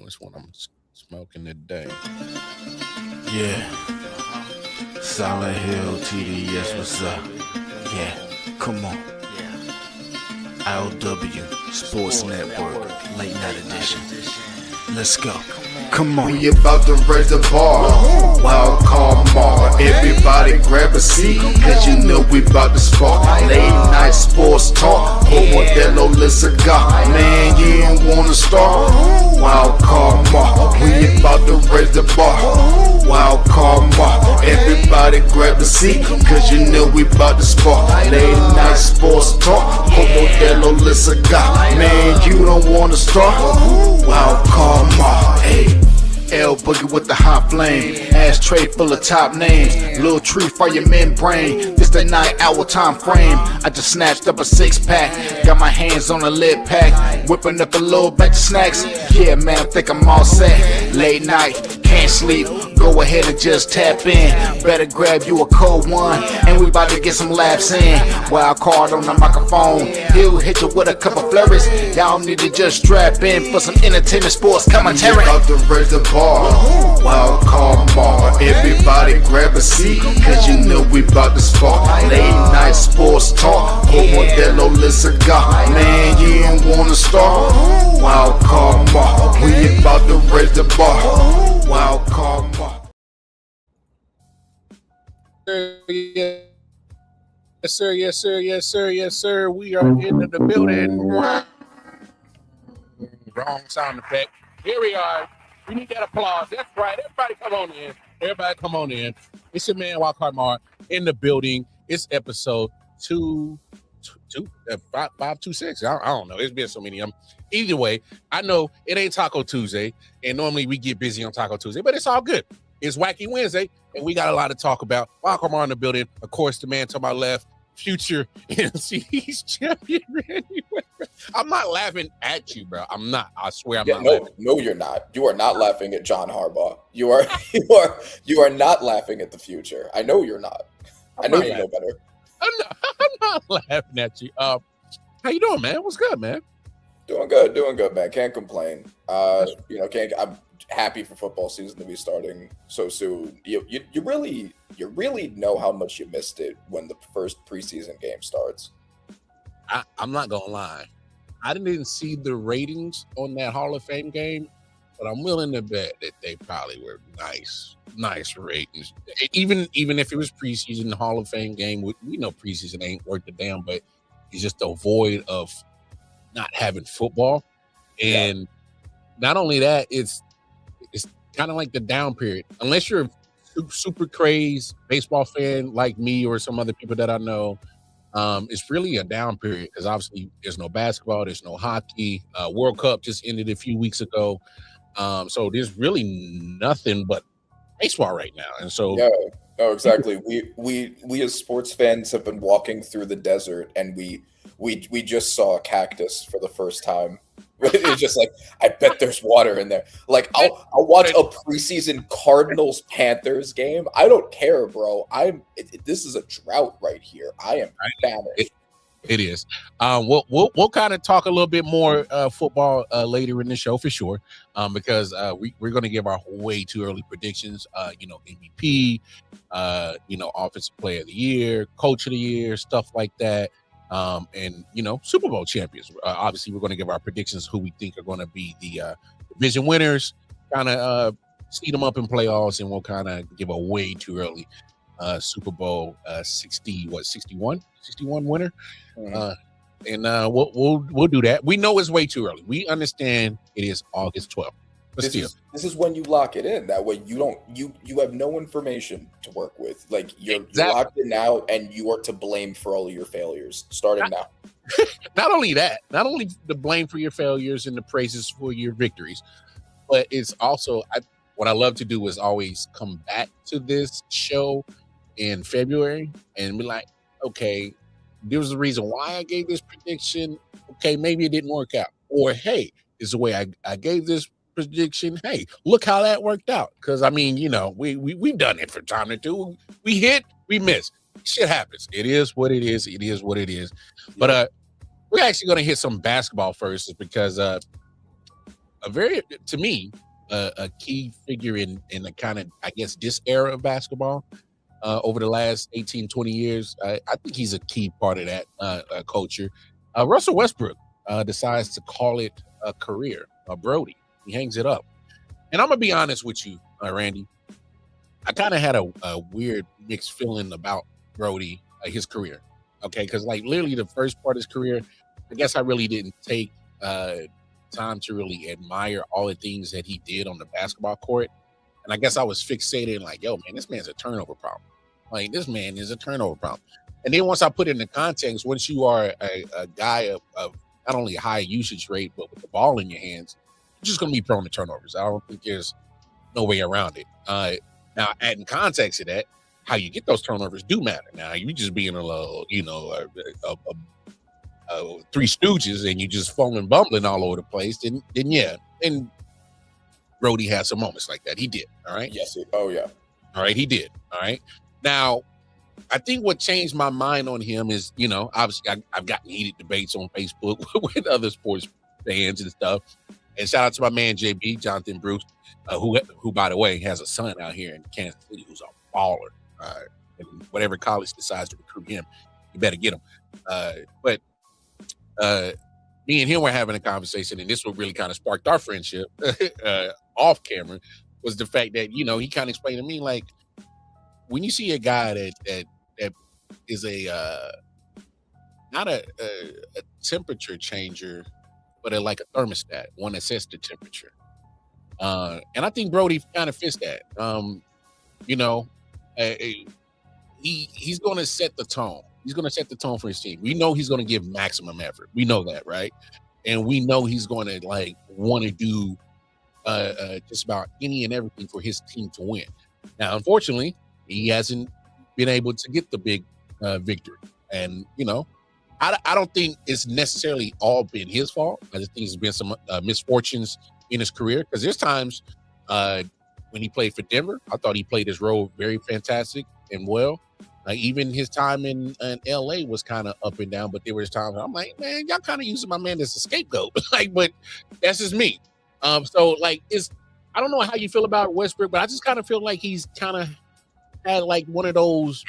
This one I'm smoking today. Yeah. Solid Hill TDS, what's up? Yeah, come on. I.O.W. Sports Network, late night edition. Let's go. Come on. We about to raise the bar. Wild card mark. Everybody grab a seat, cause you know we about to spark. Late night sports talk. Modelo Le Cigar. Man, you don't wanna start. Wild card mark. We about to raise the bar. Wild card mark. Everybody grab a seat, cause you know we about to spark. Late night sports talk. Modelo Le Cigar. Man, you don't wanna start. Wild card mark. Hey. L Boogie with the hot flame, ashtray full of top names, little tree for your membrane. This the 9-hour time frame. I just snatched up a 6-pack, got my hands on a lid pack, whipping up a little batch of snacks. Yeah, man, I think I'm all set. Late night, can't sleep. Go ahead and just tap in. Better grab you a cold one, and we about to get some laps in. Wild card on the microphone, he'll hit you with a couple flurries. Y'all need to just strap in for some entertainment sports commentary. We about to raise the bar. Wild card bar. Everybody grab a seat, cause you know we about to spark. Late night sports talk. Modelo Le Cigar. Man, you don't wanna start. Wild card bar. We about to raise the bar. Wild card bar. Yes, sir. Yes, sir. Yes, sir. Yes, sir. We are into the building. Wrong sound effect. Here we are. We need that applause. That's right. Everybody come on in. Everybody come on in. It's your man, Wildcard Mar, in the building. It's episode 526. I don't know. It's been so many of them. Either way, I know it ain't Taco Tuesday, and normally we get busy on Taco Tuesday, but it's all good. It's Wacky Wednesday, and we got a lot to talk about. Wildcard Mar in the building. Of course, the man to my left, future NC's champion. I'm not laughing at you, bro. I'm not. I swear I'm not. No, you're not. You are not laughing at John Harbaugh. You are not laughing at the future. I know you're not. I know you know better. I'm not laughing at you. How you doing, man? What's good, man? Doing good, man. Can't complain. I'm happy for football season to be starting so soon. You really know how much you missed it when the first preseason game starts. I'm not gonna lie. I didn't see the ratings on that Hall of Fame game, but I'm willing to bet that they probably were nice ratings. Even if it was preseason Hall of Fame game, we know preseason ain't worth a damn, but it's just a void of not having football. And not only that, it's kind of like the down period. Unless you're a super crazy baseball fan like me or some other people that I know, it's really a down period because obviously there's no basketball, there's no hockey. World Cup just ended a few weeks ago. So there's really nothing but baseball right now. And so no, exactly. We as sports fans have been walking through the desert and we just saw a cactus for the first time. It's just like, I bet there's water in there. Like, I'll watch a preseason Cardinals-Panthers game. I don't care, bro. This is a drought right here. I am famished. It is. We'll kind of talk a little bit more football later in the show for sure, because we're going to give our way too early predictions. MVP, offensive player of the year, coach of the year, stuff like that. And Super Bowl champions. Obviously, we're going to give our predictions who we think are going to be the division winners. Kind of seed them up in playoffs, and we'll kind of give a way too early Super Bowl 61 winner. And we'll do that. We know it's way too early. We understand it is August 12th. This is when you lock it in. That way you have no information to work with. Like you're locked in now, and you are to blame for all of your failures starting now. Not only that, not only the blame for your failures and the praises for your victories, but it's also what I love to do is always come back to this show in February and be like, okay, there was a reason why I gave this prediction. Okay, maybe it didn't work out. Or hey, this is the way I gave this prediction. Hey, look how that worked out. Because I mean, we've done it from time to time. We hit, we miss. Shit happens. It is what it is. It is what it is. But we're actually going to hit some basketball first, because a very, to me, a key figure in the kind of, I guess, this era of basketball over the last 18, 20 years. I think he's a key part of that culture. Russell Westbrook decides to call it a career, a Brodie. He hangs it up. And I'm going to be honest with you, Randy. I kind of had a weird mixed feeling about Brodie, his career. Okay, because like literally the first part of his career, I guess I really didn't take time to really admire all the things that he did on the basketball court. And I guess I was fixated like, yo, man, this man's a turnover problem. Like, this man is a turnover problem. And then once I put it into context, once you are a guy of not only a high usage rate, but with the ball in your hands, you're just going to be prone to turnovers. I don't think there's no way around it. Now, adding context to that, how you get those turnovers do matter. Now, you just being a little, Three Stooges and you just falling bumbling all over the place, then yeah. And Brodie had some moments like that. He did. All right. Yes. Oh, yeah. All right. He did. All right. Now, I think what changed my mind on him is, obviously I've gotten heated debates on Facebook with other sports fans and stuff. And shout out to my man, JB, Jonathan Bruce, who, by the way, has a son out here in Kansas City who's a baller. And whatever college decides to recruit him, you better get him. But me and him were having a conversation, and this what really kind of sparked our friendship off camera, was the fact that, he kind of explained to me, like, when you see a guy that is not a temperature changer, but like a thermostat, one that sets the temperature. And I think Brodie kind of fits that. He's going to set the tone. He's going to set the tone for his team. We know he's going to give maximum effort. We know that, right? And we know he's going to want to do just about any and everything for his team to win. Now, unfortunately, he hasn't been able to get the big victory. And, I don't think it's necessarily all been his fault. I just think there's been some misfortunes in his career, because there's times when he played for Denver, I thought he played his role very fantastic and well. Even his time in LA was kind of up and down, but there was times I'm like, man, y'all kind of using my man as a scapegoat. But that's just me. So I don't know how you feel about Westbrook, but I just kind of feel like he's kind of had one of those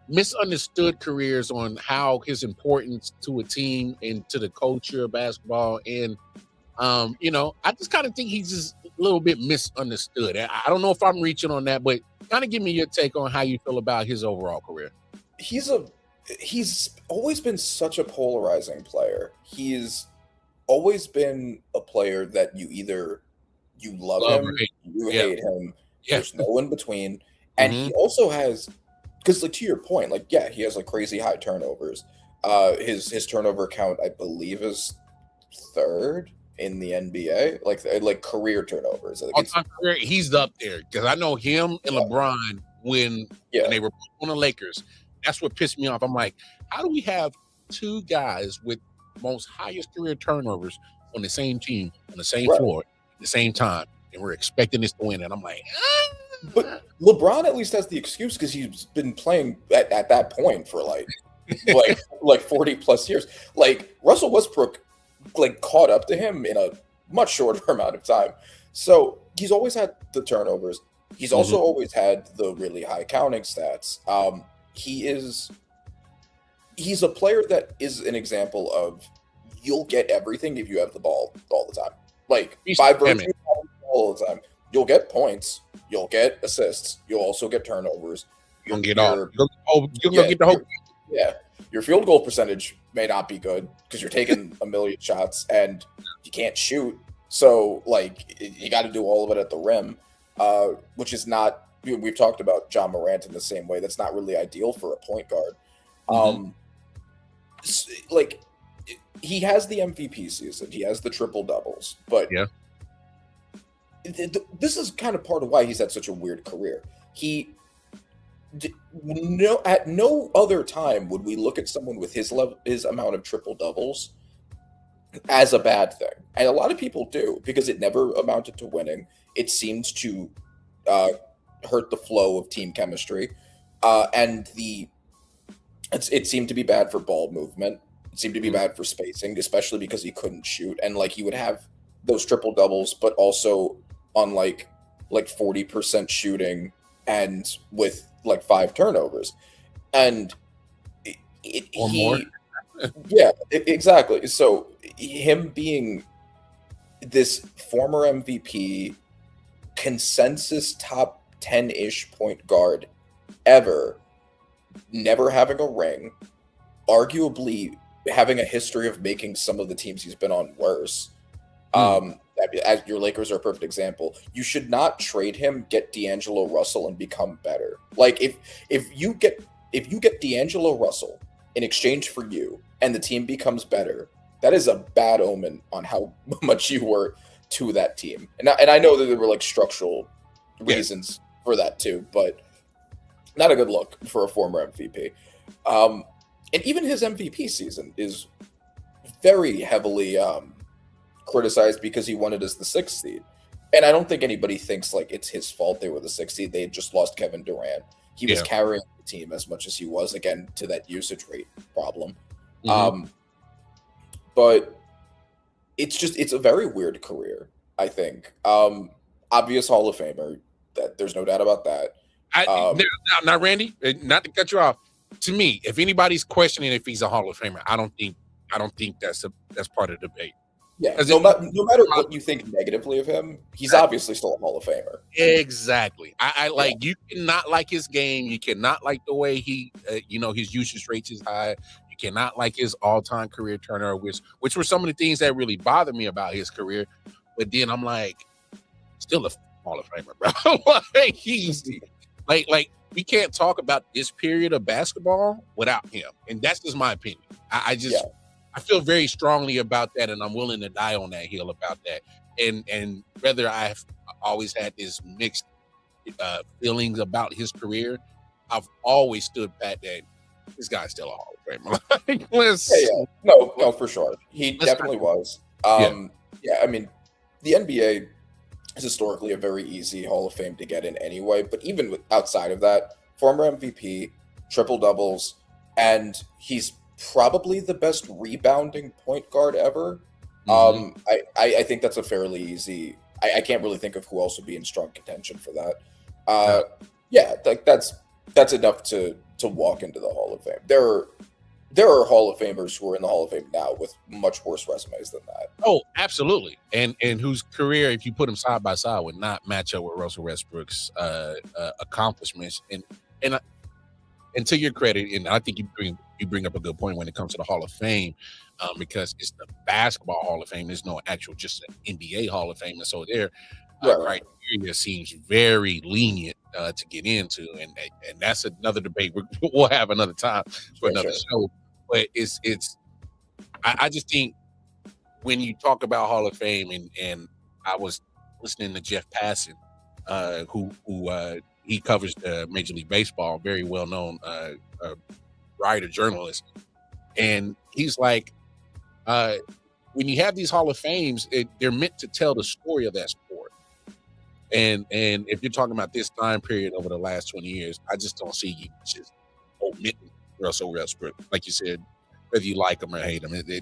misunderstood careers on how his importance to a team and to the culture of basketball. And, I just kind of think he's just a little bit misunderstood. I don't know if I'm reaching on that, but kind of give me your take on how you feel about his overall career. He's always been such a polarizing player. He's always been a player that you love him, you hate him. Yeah. There's no in between. And he also has, because to your point, he has crazy high turnovers. His turnover count, I believe, is third in the NBA, like career turnovers. He's up there, because I know him and LeBron when they were on the Lakers. That's what pissed me off. I'm like, how do we have two guys with most highest career turnovers on the same team, on the same floor, at the same time, and we're expecting this to win? And I'm like, But LeBron at least has the excuse, because he's been playing at that point for 40 plus years. Russell Westbrook caught up to him in a much shorter amount of time. So he's always had the turnovers. He's also always had the really high counting stats. He's a player that is an example of, you'll get everything if you have the ball all the time. By virtue of all the time. You'll get points, you'll get assists, you'll also get turnovers. You'll get the whole. Yeah, your field goal percentage may not be good because you're taking a million shots and you can't shoot. So you got to do all of it at the rim, which is not. We've talked about John Morant in the same way. That's not really ideal for a point guard. He has the MVP season, he has the triple doubles, but this is kind of part of why he's had such a weird career. At no other time would we look at someone with his amount of triple doubles as a bad thing, and a lot of people do, because it never amounted to winning. It seemed to hurt the flow of team chemistry, and it seemed to be bad for ball movement. It seemed to be bad for spacing, especially because he couldn't shoot, and he would have those triple doubles, but also on like 40% shooting and with like 5 turnovers, and more. Yeah, exactly. So him being this former MVP, consensus top 10-ish point guard ever, never having a ring, arguably having a history of making some of the teams he's been on worse. As your Lakers are a perfect example. You should not trade him, get D'Angelo Russell, and become better. Like if you get D'Angelo Russell in exchange for you, and the team becomes better, that is a bad omen on how much you were to that team. And I know that there were like structural reasons for that too, but not a good look for a former MVP. And even his MVP season is very heavily criticized because he won it as the 6th seed. And I don't think anybody thinks like it's his fault they were the 6th seed. They had just lost Kevin Durant. He was carrying the team as much as he was, again, to that usage rate problem. But it's a very weird career, I think. Obvious Hall of Famer, that there's no doubt about that. Now, Randy, not to cut you off. To me, if anybody's questioning if he's a Hall of Famer, I don't think that's part of the debate. Yeah, no matter what you think negatively of him, he's obviously still a Hall of Famer. Exactly. I like, you cannot like his game. You cannot like the way he, his usage rates is high. You cannot like his all-time career turnover, which were some of the things that really bothered me about his career. But then I'm like, still a Hall of Famer, bro. Like he's like we can't talk about this period of basketball without him, and that's just my opinion. I feel very strongly about that, and I'm willing to die on that hill about that. And whether I've always had this mixed feelings about his career, I've always stood back that this guy's still a Hall of Famer. No, for sure. He definitely was. I mean, the NBA is historically a very easy Hall of Fame to get in anyway, but even outside of that, former MVP, triple doubles, and he's probably the best rebounding point guard ever. I think that's a fairly easy. I can't really think of who else would be in strong contention for that. Like that's enough to walk into the Hall of Fame. There are Hall of Famers who are in the Hall of Fame now with much worse resumes than that. Oh, absolutely, and whose career, if you put them side by side, would not match up with Russell Westbrook's accomplishments. And to your credit, and I think you bring up a good point when it comes to the Hall of Fame, because it's the Basketball Hall of Fame. There's no actual just an NBA Hall of Fame, and so their criteria seems very lenient to get into, and that's another debate we'll have another time for another show. But I just think when you talk about Hall of Fame, and I was listening to Jeff Passan, who he covers Major League Baseball, very well known writer, journalist, and he's like, when you have these Hall of Fames, they're meant to tell the story of that sport. And if you're talking about this time period over the last 20 years, I just don't see you just omitting Russell Westbrook. Like you said, whether you like him or hate him, to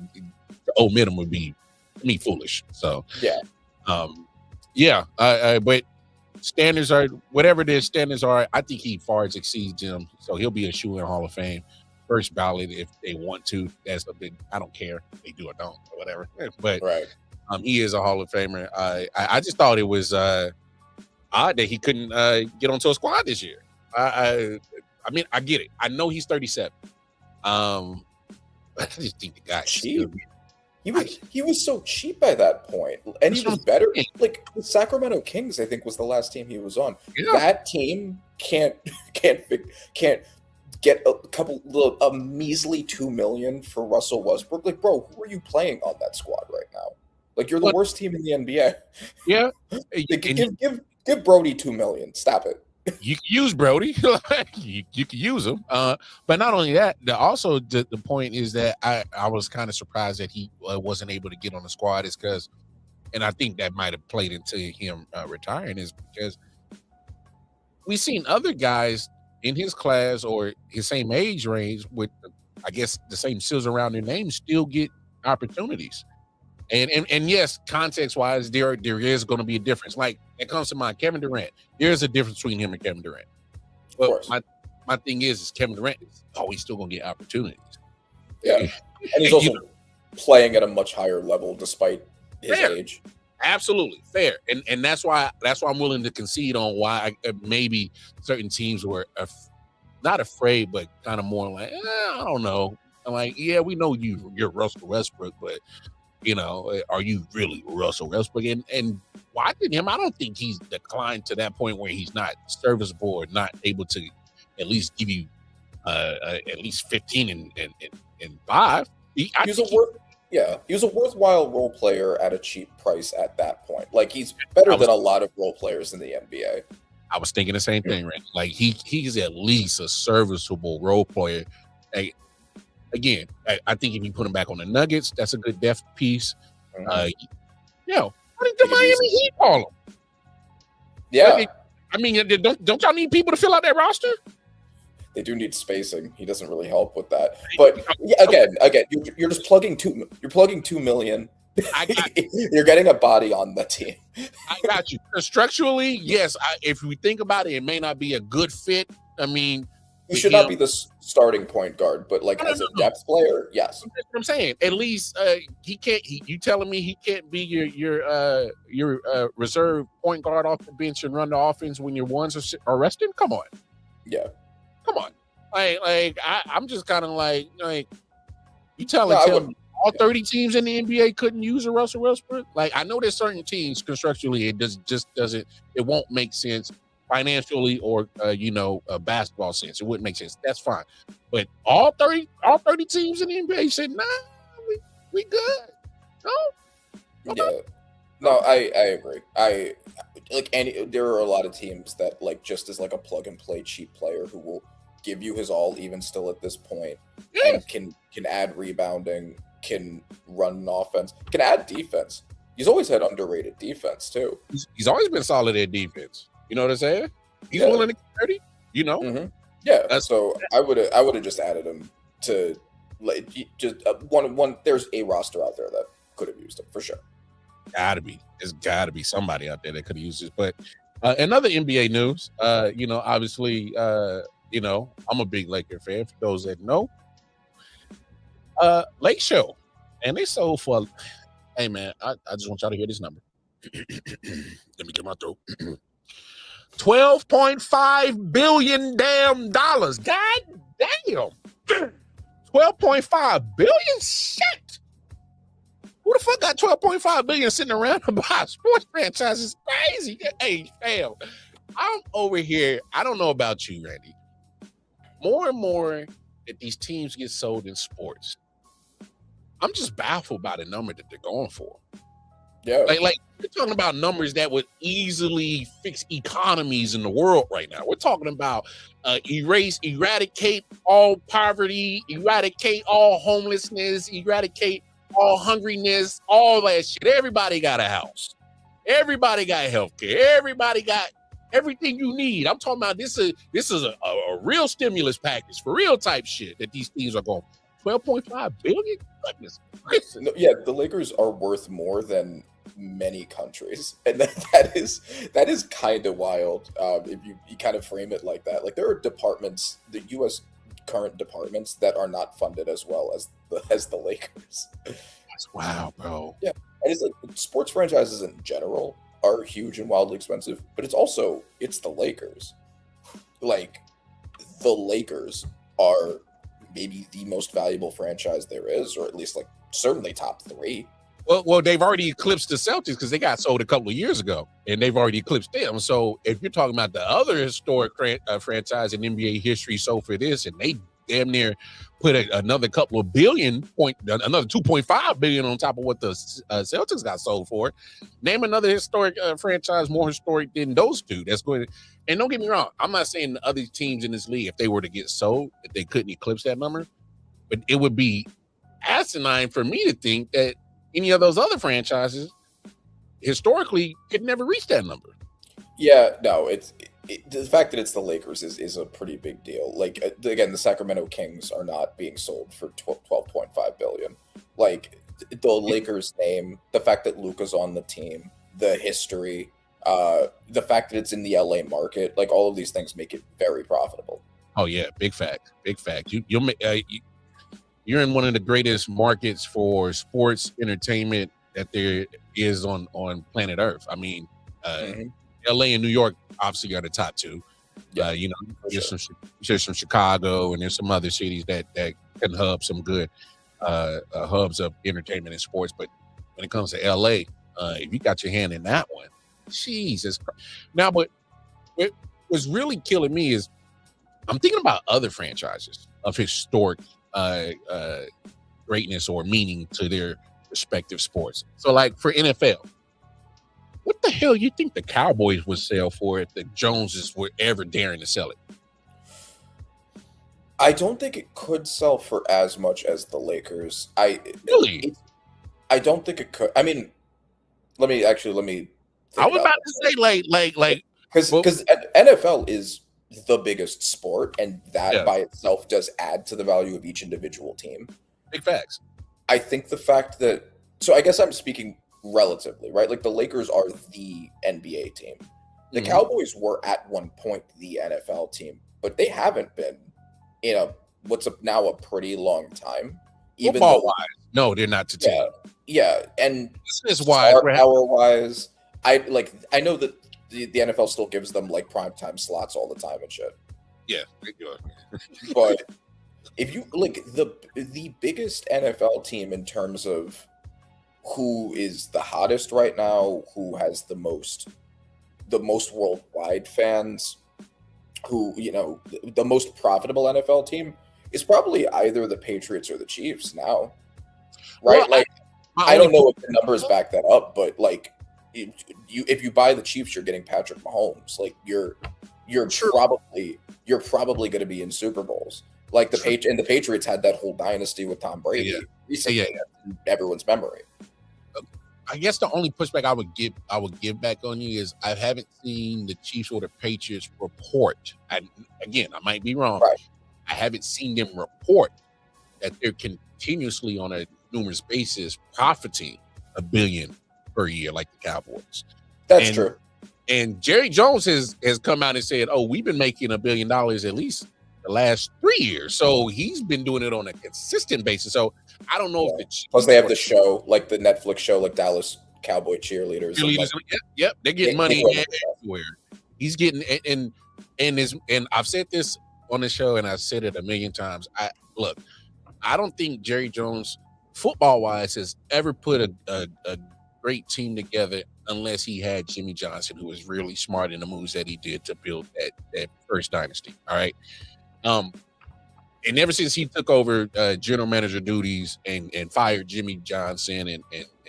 omit him would be foolish. So but standards are whatever their standards are. I think he far exceeds them, so he'll be a shoe in Hall of Fame, first ballot if they want to. That's a big. I don't care if they do or don't or whatever. But he is a Hall of Famer. I just thought it was odd that he couldn't get onto a squad this year. I mean, I get it. I know he's 37. I just think the guy cheap. He was so cheap by that point, and he was better. Like the Sacramento Kings, I think, was the last team he was on. Yeah. That team can't get a measly $2 million for Russell Westbrook. Like, bro, who are you playing on that squad right now? Like, you're the worst team in the NBA. Yeah, give Brodie $2 million. Stop it. You can use Brodie. you can use him. But not only that, also the point is that I was kind of surprised that he wasn't able to get on the squad is because, and I think that might have played into him retiring, is because we've seen other guys in his class or his same age range with, I guess, the same seals around their name still get opportunities. And yes, context wise, there is going to be a difference. Like it comes to mind, Kevin Durant. There's a difference between him and Kevin Durant. But my thing is Kevin Durant is always still going to get opportunities. Yeah, and he's also playing at a much higher level despite his age. Absolutely fair, and that's why I'm willing to concede on why maybe certain teams were not afraid, but kind of more like I don't know. I'm like, yeah, we know you're Russell Westbrook, but are you really Russell Westbrook? And watching him, I don't think he's declined to that point where he's not serviceable or not able to at least give you at least 15 and 5. He was a worthwhile role player at a cheap price at that point. Like he's better than a lot of role players in the NBA. I was thinking the same thing, right? Like he's at least a serviceable role player. Like, again, I think if you put him back on the Nuggets, that's a good depth piece. What did the Miami Heat call him? Yeah, I mean, don't y'all need people to fill out that roster? They do need spacing. He doesn't really help with that. But again, you're just plugging $2 million. You're getting a body on the team. I got you. Structurally, yes. If we think about it, it may not be a good fit. I mean, he should not be the starting point guard, but as a depth player, yes. That's what I'm saying. At least he can't. You telling me he can't be your reserve point guard off the bench and run the offense when your ones are resting? Come on. Yeah. Come on. I'm just kind of like you telling me all 30 teams in the NBA couldn't use a Russell Westbrook? Like, I know there's certain teams constructually it won't make sense financially or a basketball sense. It wouldn't make sense. That's fine. But all 30 teams in the NBA said, nah, we good. No. Yeah. No, I agree. There are a lot of teams that just as a plug and play cheap player who will give you his all even still at this point, and can add rebounding, can run an offense, can add defense. He's always had underrated defense too. He's always been solid at defense. You know what I'm saying? He's willing to get 30. Mm-hmm. Yeah. So I would have just added him to one. There's a roster out there that could have used him for sure. There's gotta be somebody out there that could have used this. But another NBA news, obviously, I'm a big Laker fan. For those that know, Lakeshow, and they sold for. Hey man, I just want y'all to hear this number. Let me get my throat. $12.5 billion dollars. God damn. 12.5 billion? Shit. Who the fuck got 12.5 billion sitting around to buy sports franchises? Crazy. Hey, fam. I'm over here. I don't know about you, Randy. More and more that these teams get sold in sports, I'm just baffled by the number that they're going for. Yeah. Like we're talking about numbers that would easily fix economies in the world right now. We're talking about eradicate all poverty, eradicate all homelessness, eradicate all hungriness, all that shit. Everybody got a house. Everybody got healthcare. Everybody got everything you need. I'm talking about this is a real stimulus package for real type shit that these teams are going. 12.5 billion? Goodness gracious. No, yeah, the Lakers are worth more than many countries, and that is kind of wild. If you kind of frame it like that, there are departments, the U.S. current departments, that are not funded as well as the Lakers. That's wow, bro. Yeah, and it's sports franchises in general are huge and wildly expensive, but it's the Lakers. The Lakers are maybe the most valuable franchise there is, or at least certainly top 3. Well, they've already eclipsed the Celtics because they got sold a couple of years ago, and they've already eclipsed them. So if you're talking about the other historic franchise in NBA history, so for this, and they damn near put another couple of another 2.5 billion on top of what the Celtics got sold for. Name another historic franchise more historic than those two. That's going to, and don't get me wrong, I'm not saying the other teams in this league, if they were to get sold, that they couldn't eclipse that number, but it would be asinine for me to think that any of those other franchises historically could never reach that number. Yeah, no, the fact that it's the Lakers is a pretty big deal. Again, the Sacramento Kings are not being sold for $12.5 billion. the Lakers name, the fact that Luka's on the team, the history, the fact that it's in the LA market, like all of these things make it very profitable. Oh yeah, big fact. You'll make you're in one of the greatest markets for sports entertainment that there is on planet Earth. I mean, LA and New York obviously are the top two. Yeah, you know, there's some Chicago and there's some other cities that can hub some good hubs of entertainment and sports. But when it comes to LA, if you got your hand in that one, Jesus Christ. Now, but what's really killing me is I'm thinking about other franchises of historic greatness or meaning to their respective sports. So, like for NFL, what the hell you think the Cowboys would sell for if the Joneses were ever daring to sell it? I don't think it could sell for as much as the Lakers. I don't think it could. I mean, let me. I was about to say like because NFL is the biggest sport, and that by itself does add to the value of each individual team. Big facts. I think the fact that, so I guess I'm speaking relatively, right? Like the Lakers are the NBA team. The Cowboys were at one point the NFL team, but they haven't been in now a pretty long time. Even football-wise, no, they're not the team. Yeah, and this is why power-wise, I know that the NFL still gives them like primetime slots all the time and shit. Yeah, but if you like the biggest NFL team in terms of who is the hottest right now, who has the most worldwide fans, who, you know, the most profitable NFL team is probably either the Patriots or the Chiefs now. Right? Well, I don't know if the numbers back that up, but like if you buy the Chiefs, you're getting Patrick Mahomes. Like you're probably going to be in Super Bowls. Like the Patriots had that whole dynasty with Tom Brady recently in everyone's memory. I guess the only pushback I would give back on you is I haven't seen the Chiefs or the Patriots report. Again, I might be wrong. Right. I haven't seen them report that they're continuously on a numerous basis profiting $1 billion per year like the Cowboys. That's true. And Jerry Jones has come out and said, "Oh, we've been making $1 billion at least the last 3 years." So he's been doing it on a consistent basis. So I don't know if the Chiefs, plus they have the show, like the Netflix show, like Dallas Cowboy cheerleaders. Yep, they're getting money everywhere. He's getting and I've said this on the show, and I've said it a million times. I don't think Jerry Jones, football wise, has ever put a great team together unless he had Jimmy Johnson, who was really smart in the moves that he did to build that first dynasty. All right. And ever since he took over general manager duties and fired Jimmy Johnson and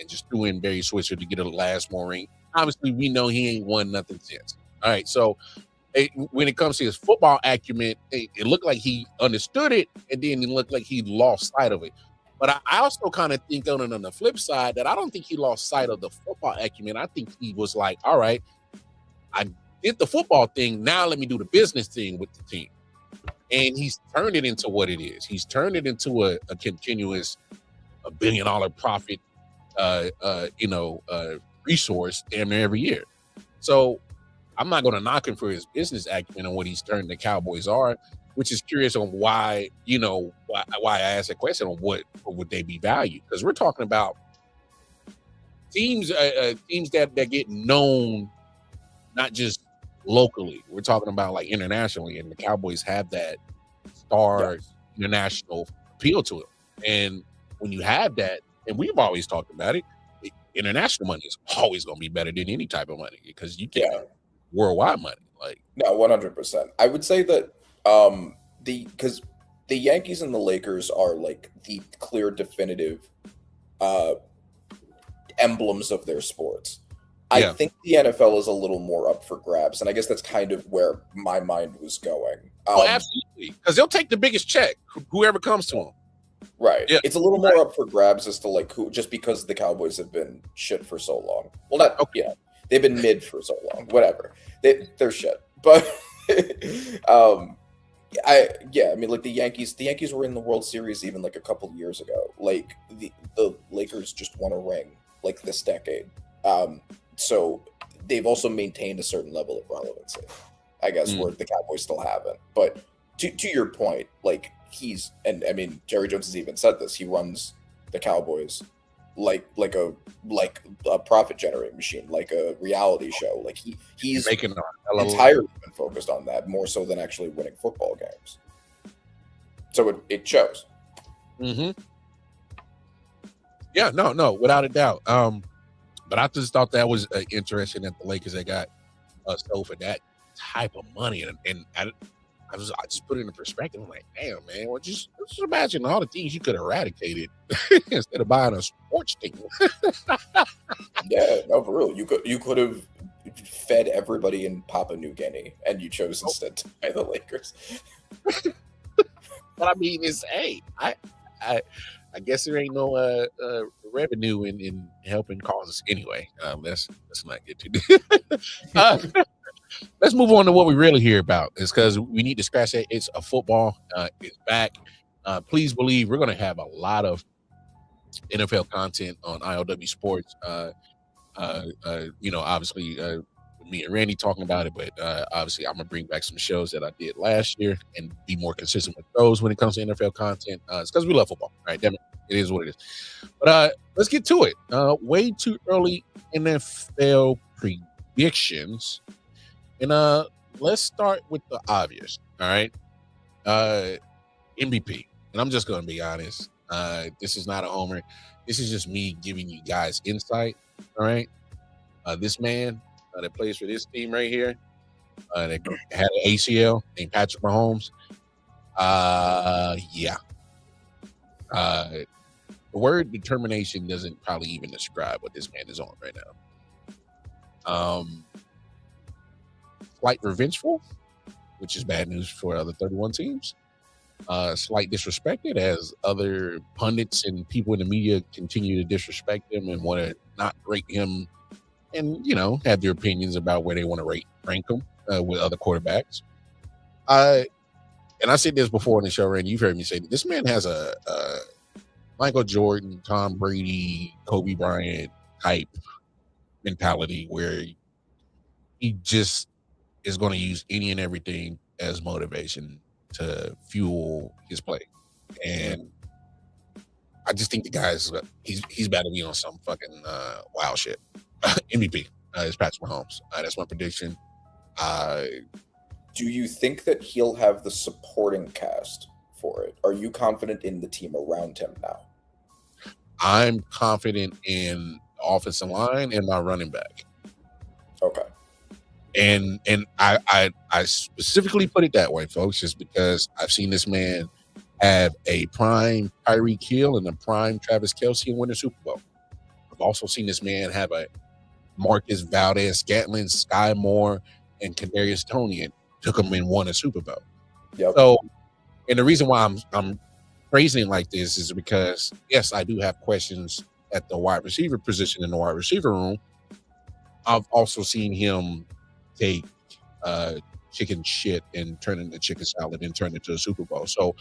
just threw in Barry Switzer to get a last more ring, obviously we know he ain't won nothing since. All right. So when it comes to his football acumen, it looked like he understood it, and then it looked like he lost sight of it. But I also kind of think on the flip side that I don't think he lost sight of the football acumen. I think he was like, all right, I did the football thing. Now let me do the business thing with the team. And he's turned it into what it is. He's turned it into a continuous $1 billion profit, resource damn near every year. So I'm not going to knock him for his business acumen and what he's turned the Cowboys are, which is curious on why I asked that question on what would they be valued? Because we're talking about teams that get known, not just locally. We're talking about like internationally, and the Cowboys have that star international appeal to it. And when you have that, and we've always talked about it, international money is always going to be better than any type of money because you get worldwide money. Like 100%. I would say that because the Yankees and the Lakers are like the clear definitive emblems of their sports. I think the NFL is a little more up for grabs, and I guess that's kind of where my mind was going. Absolutely, because they'll take the biggest check, whoever comes to them. Right. Yeah. It's a little more up for grabs as to like who, just because the Cowboys have been shit for so long. Well, they've been mid for so long. Whatever. They're shit, but I mean, like the Yankees were in the World Series even like a couple years ago. Like the Lakers just won a ring like this decade. So they've also maintained a certain level of relevancy, I guess, where the Cowboys still haven't. But to your point, like and I mean, Jerry Jones has even said this. He runs the Cowboys like a profit generating machine, like a reality show. Like he's making entirely been focused on that more so than actually winning football games. So it shows. Mm-hmm. Yeah, no, without a doubt. But I just thought that was interesting that the Lakers they got sold for that type of money, and I just put it in perspective. I'm like, damn, man, well, just imagine all the things you could have eradicated instead of buying a sports team. Yeah, no, for real. You could have fed everybody in Papua New Guinea, and you chose instead to buy the Lakers. But I mean, it's I guess there ain't no revenue in helping causes anyway. Let's not get too deep. Let's move on to what we really hear about. Is because we need to scratch that. It's a football. It's back. Please believe we're going to have a lot of NFL content on I.O.W. Sports. Obviously, me and Randy talking about it, but obviously I'm gonna bring back some shows that I did last year and be more consistent with those when it comes to NFL content. It's because we love football, right? Damn it, it is what it is. But let's get to it. Way too early NFL predictions, and let's start with the obvious. All right, MVP, and I'm just gonna be honest. This is not a homer. This is just me giving you guys insight. All right, this man that plays for this team right here, that had an ACL named Patrick Mahomes. The word determination doesn't probably even describe what this man is on right now. Slight revengeful, which is bad news for other 31 teams. Slight disrespected as other pundits and people in the media continue to disrespect him and want to not rate him and, have their opinions about where they want to rank him with other quarterbacks. And I said this before in the show, Randy, you've heard me say that this man has a Michael Jordan, Tom Brady, Kobe Bryant type mentality where he just is going to use any and everything as motivation to fuel his play. And I just think the guy's he's about to be on some fucking wild shit. MVP is Patrick Mahomes. That's my prediction. Do you think that he'll have the supporting cast for it? Are you confident in the team around him now? I'm confident in the offensive line and my running back. Okay. And I specifically put it that way, folks, just because I've seen this man have a prime Tyreek Hill and a prime Travis Kelce and win a Super Bowl. I've also seen this man have a Marcus Valdez-Scantling, Sky Moore, and Kadarius Toney, and took them and won a Super Bowl. Yep. So, and the reason why I'm praising like this is because, yes, I do have questions at the wide receiver position in the wide receiver room. I've also seen him take chicken shit and turn into chicken salad and turn into a Super Bowl. So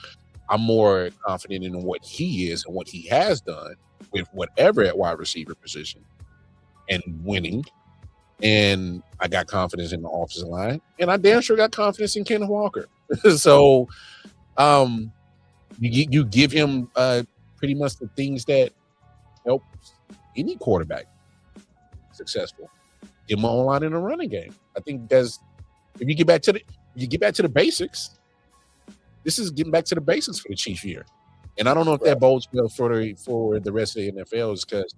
I'm more confident in what he is and what he has done with whatever at wide receiver position and winning. And I got confidence in the offensive line, and I damn sure got confidence in Kenneth Walker. So you give him pretty much the things that help any quarterback successful. Give him a line in the running game. I think if you get back to the basics, this is getting back to the basics for the Chiefs here. And I don't know if that bodes well for the rest of the NFL, is because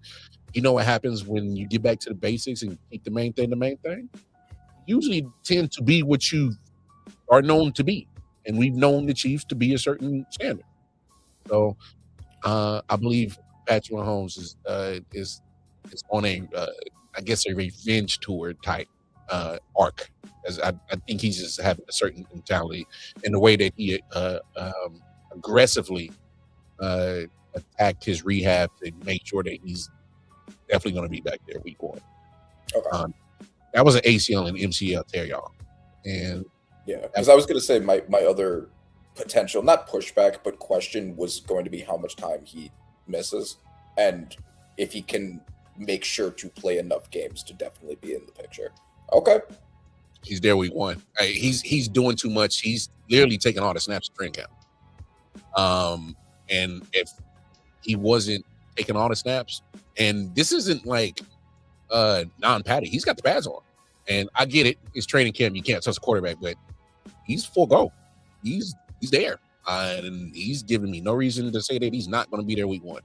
you know what happens when you get back to the basics and keep the main thing? Usually tend to be what you are known to be. And we've known the Chiefs to be a certain standard. So I believe Patrick Mahomes is on a revenge tour type arc. As I think he's just having a certain mentality in the way that he aggressively attacked his rehab to make sure that he's definitely going to be back there week one. Okay. That was an ACL and MCL tear, y'all. And yeah, because I was going to say my other potential, not pushback, but question was going to be how much time he misses, and if he can make sure to play enough games to definitely be in the picture. Okay. He's there week 1. He's doing too much. He's literally taking all the snaps to training camp. And if he wasn't taking all the snaps, and this isn't like non-patty, he's got the pads on. And I get it. It's training camp. You can't touch the quarterback, but he's full go. He's there. And he's giving me no reason to say that he's not going to be there week 1.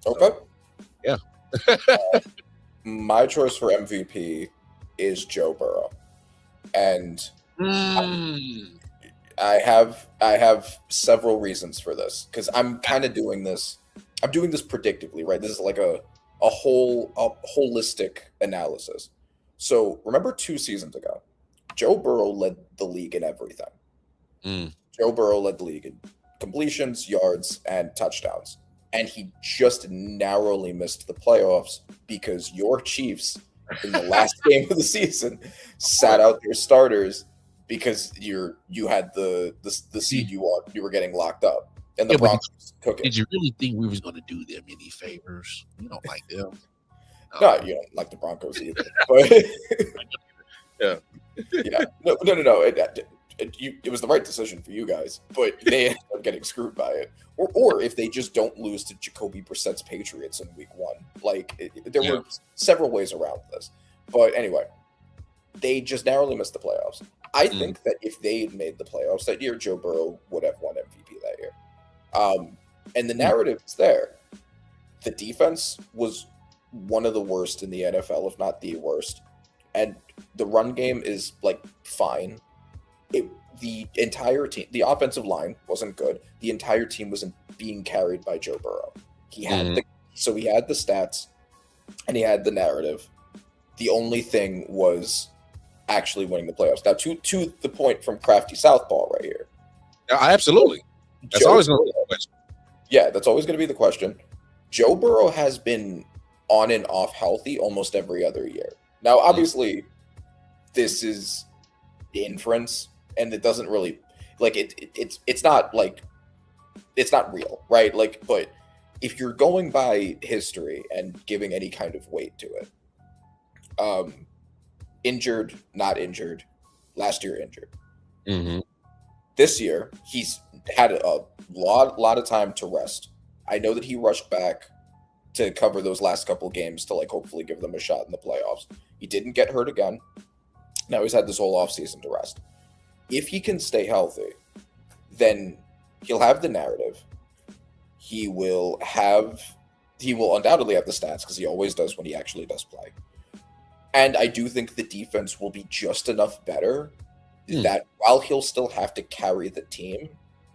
Okay. So, yeah. My choice for MVP is Joe Burrow. And I have several reasons for this, because I'm kind of doing this. I'm doing this predictively, right? This is like a holistic analysis. So remember 2 seasons ago, Joe Burrow led the league in everything. Joe Burrow led the league in completions, yards, and touchdowns. And he just narrowly missed the playoffs because your Chiefs, in the last game of the season, sat out their starters because you had the seed you were getting locked up, and the Broncos took it. Did you really think we was going to do them any favors? You don't like them. No, you don't like the Broncos either. But yeah, no. It was the right decision for you guys, but they ended up getting screwed by it. Or if they just don't lose to Jacoby Brissett's Patriots in week 1. Like, there were several ways around this. But anyway, they just narrowly missed the playoffs. I think that if they had made the playoffs that year, Joe Burrow would have won MVP that year. And the narrative is there. The defense was one of the worst in the NFL, if not the worst. And the run game is, like, fine. The entire team, the offensive line wasn't good. The entire team wasn't being carried by Joe Burrow. He had he had the stats and he had the narrative. The only thing was actually winning the playoffs. Now, to the point from Crafty Southpaw right here. Absolutely. That's always going to be the question. Yeah, that's always going to be the question. Joe Burrow has been on and off healthy almost every other year. Now, obviously, this is inference. And it doesn't really, like, it's not real, right? Like, but if you're going by history and giving any kind of weight to it, injured, not injured, last year injured. This year, he's had a lot of time to rest. I know that he rushed back to cover those last couple games to, like, hopefully give them a shot in the playoffs. He didn't get hurt again. Now he's had this whole offseason to rest. If he can stay healthy, then he'll have the narrative. He will undoubtedly have the stats, because he always does when he actually does play. And I do think the defense will be just enough better that while he'll still have to carry the team,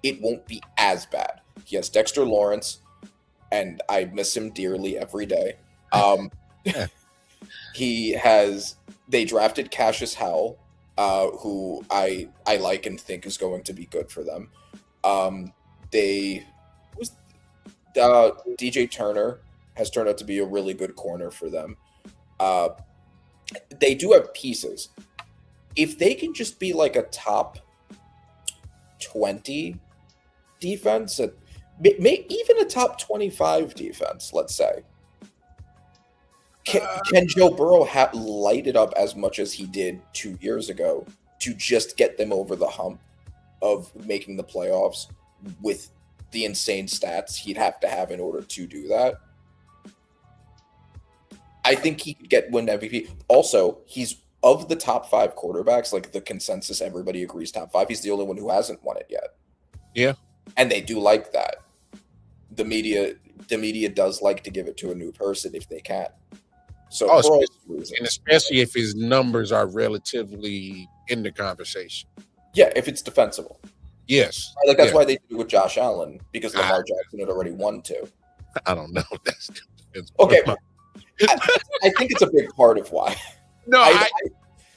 it won't be as bad. He has Dexter Lawrence, and I miss him dearly every day. They drafted Cassius Howell, who I like and think is going to be good for them. DJ Turner has turned out to be a really good corner for them. They do have pieces. If they can just be like a top 20 defense, even a top 25 defense, let's say, can Joe Burrow light it up as much as he did 2 years ago to just get them over the hump of making the playoffs with the insane stats he'd have to have in order to do that? I think he could win MVP. Also, he's of the top 5 quarterbacks, like the consensus, everybody agrees top 5. He's the only one who hasn't won it yet. Yeah. And they do like that. The media does like to give it to a new person if they can. So, especially if his numbers are relatively in the conversation. Yeah, if it's defensible. Yes. Like, that's why they did it with Josh Allen, because Lamar Jackson had already won 2. I don't know. That's okay. I think it's a big part of why. No,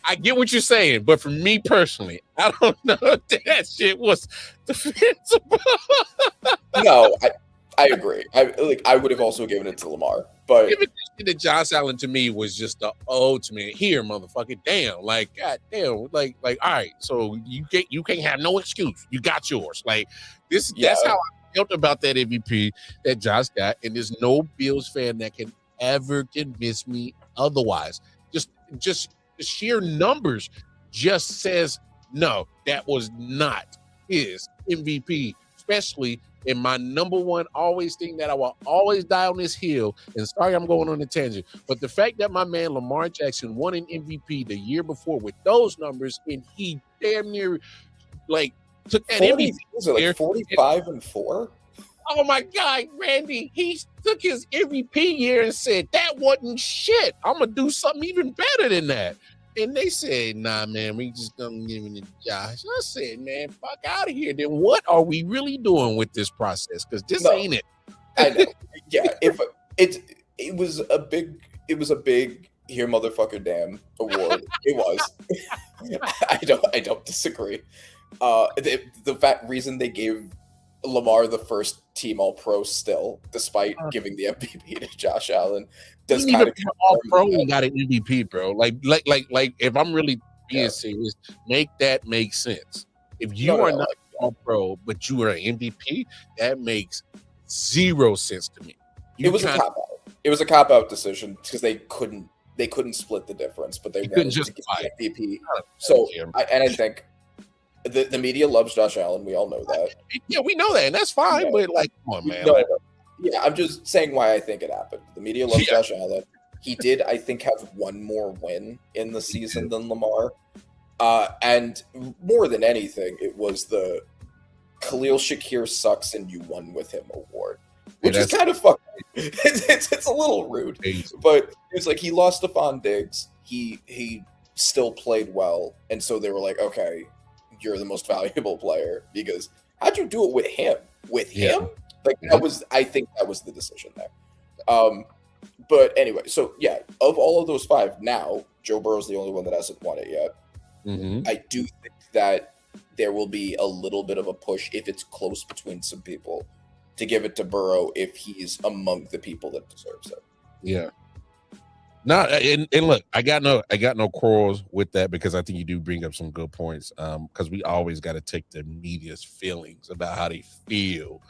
I get what you're saying, but for me personally, I don't know if that shit was defensible. No, I agree. I would have also given it to Lamar, But Giving this shit to Josh Allen to me was just the ultimate here, motherfucker. Damn, like god damn, like all right. So you can't have no excuse. You got yours. Like this. Yeah. That's how I felt about that MVP that Josh got, and there's no Bills fan that can ever convince me otherwise. Just the sheer numbers just says no. That was not his MVP, especially. And my number one always thing that I will always die on this hill, and sorry I'm going on a tangent, but the fact that my man Lamar Jackson won an MVP the year before with those numbers, and he damn near like took that 40, MVP. was it like 45-4? Oh my God, Randy, he took his MVP year and said that wasn't shit. I'm gonna do something even better than that. And they said, nah, man, we just gonna give it to Josh. I said, man, fuck out of here. Then what are we really doing with this process? Because this ain't it. I know. Yeah, if it was a big here motherfucker damn award. It was. I don't disagree. The reason they gave Lamar the first team All Pro still, despite giving the MVP to Josh Allen, does kind of All Pro. We got an MVP, bro. Like if I'm really being serious, make that make sense. If you are not All Pro, but you are an MVP, that makes zero sense to me. It was a cop out. It was a cop out decision because they couldn't split the difference, but they wanted to get the MVP. So I think. The media loves Josh Allen. We all know that. Yeah, we know that, and that's fine. Yeah. But like, come on, man. No. Yeah, I'm just saying why I think it happened. The media loves Josh Allen. He did, I think, have one more win in the season than Lamar. And more than anything, it was the Khalil Shakir sucks and you won with him award, which is kind of fucking. It's a little rude, but it's like he lost Stephon Diggs. He still played well, and so they were like, okay, you're the most valuable player because how'd you do it with him? Like I think that was the decision there. But anyway, so yeah, of all of those five, now Joe Burrow's the only one that hasn't won it yet. Mm-hmm. I do think that there will be a little bit of a push if it's close between some people to give it to Burrow if he's among the people that deserves it. Yeah. No, and look, I got no quarrels with that because I think you do bring up some good points. Because we always got to take the media's feelings about how they feel,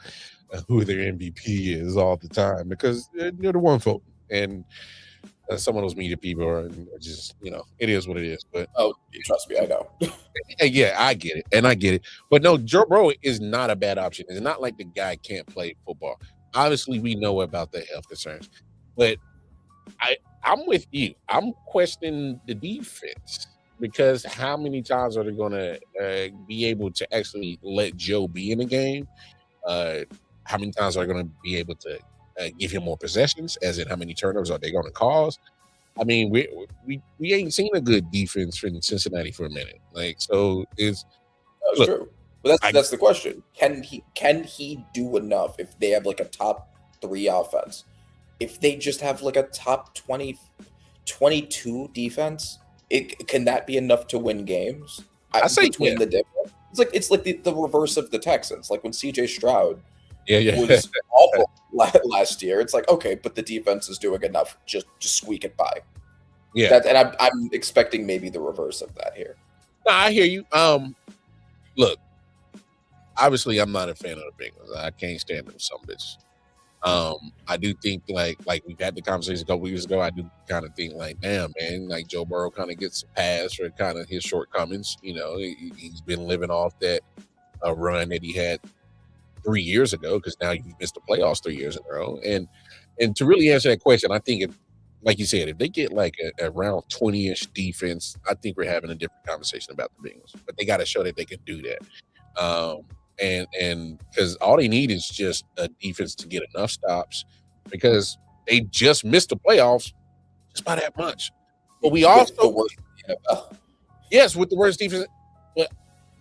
who their MVP is all the time because they're the one vote, and some of those media people are just it is what it is. But trust me, I know. Yeah, I get it, but no, Joe Burrow is not a bad option. It's not like the guy can't play football. Obviously, we know about the health concerns, but I'm with you. I'm questioning the defense because how many times are they going to be able to actually let Joe be in the game? How many times are they going to be able to give him more possessions? As in, how many turnovers are they going to cause? I mean, we ain't seen a good defense from Cincinnati for a minute. Like, so that's true. But that's the question. Can he do enough if they have like a top 3 offense? If they just have like a top 20, 22 defense, can that be enough to win games? I say between the difference. It's like the reverse of the Texans. Like when CJ Stroud was awful last year. It's like, okay, but the defense is doing enough. Just squeak it by. Yeah. And I'm expecting maybe the reverse of that here. No, I hear you. Look, obviously I'm not a fan of the Bengals. I can't stand them some bitches. I do think like we've had the conversation a couple weeks ago. I do kind of think like, damn, man, like Joe Burrow kind of gets a pass for kind of his shortcomings. He's been living off that run that he had 3 years ago because now you've missed the playoffs 3 years in a row. And to really answer that question, I think like you said, if they get like a around 20-ish defense, I think we're having a different conversation about the Bengals. But they got to show that they can do that. And because all they need is just a defense to get enough stops because they just missed the playoffs just by that much. But we also the worst NFL. Yes, with the worst defense. But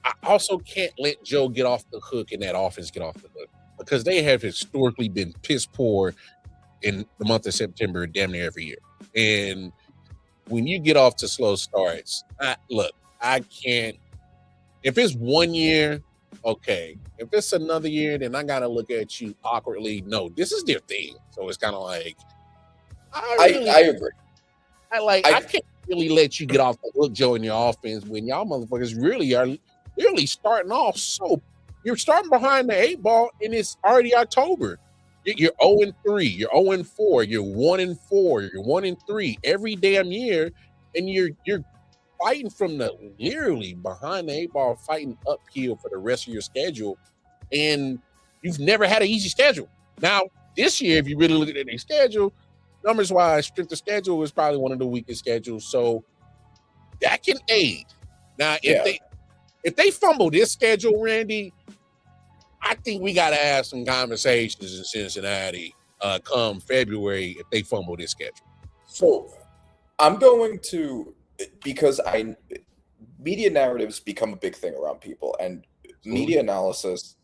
I also can't let Joe get off the hook and that offense get off the hook because they have historically been piss poor in the month of September damn near every year. And when you get off to slow starts, I can't. If it's 1 year, okay. If it's another year, then I gotta look at you awkwardly. No, this is their thing. So it's kind of like I agree. I can't really let you get off the hook, Joe, in your offense when y'all motherfuckers really are starting off so. You're starting behind the 8 ball, and it's already October. You're 0-3, you're 0-4, you're 1-4, you're 1-3 every damn year, and you're fighting from the literally behind the 8 ball, fighting uphill for the rest of your schedule, and you've never had an easy schedule. Now, this year, if you really look at their schedule, numbers-wise, strength of schedule is probably one of the weakest schedules, so that can aid. Now, if they fumble this schedule, Randy, I think we got to have some conversations in Cincinnati come February if they fumble this schedule. So I'm going to, because media narratives become a big thing around people, and media analysis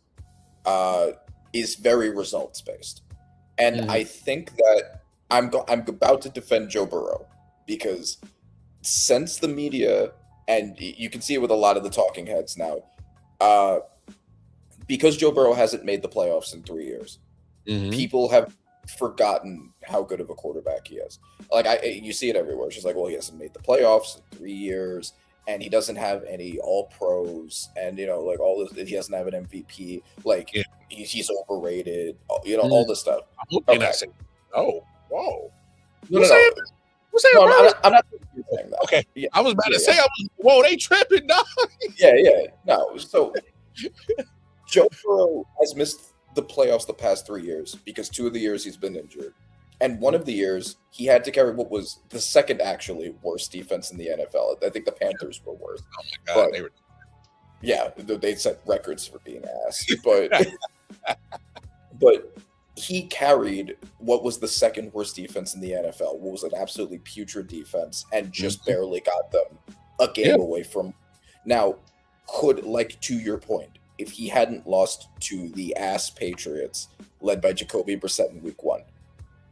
is very results based. And I think that I'm about to defend Joe Burrow, because since the media, and you can see it with a lot of the talking heads now, because Joe Burrow hasn't made the playoffs in 3 years, people have forgotten how good of a quarterback he is. Like, you see it everywhere. She's like, well, he hasn't made the playoffs in 3 years, and he doesn't have any all-pros, and, like, all this, he doesn't have an MVP. Like, he's overrated, all this stuff. Okay. Oh, whoa. No. I'm not saying that. Okay. Yeah. I was about to say, whoa, they tripping, dog. Yeah. No, so Joe Burrow has missed the playoffs the past 3 years because 2 of the years he's been injured. And one of the years he had to carry what was the second actually worst defense in the NFL. I think the Panthers were worse. Oh my God. But, yeah, they set records for being ass. But he carried what was the second worst defense in the NFL, what was an absolutely putrid defense, and just barely got them a game away from. Now, to your point, if he hadn't lost to the ass Patriots led by Jacoby Brissett in week 1,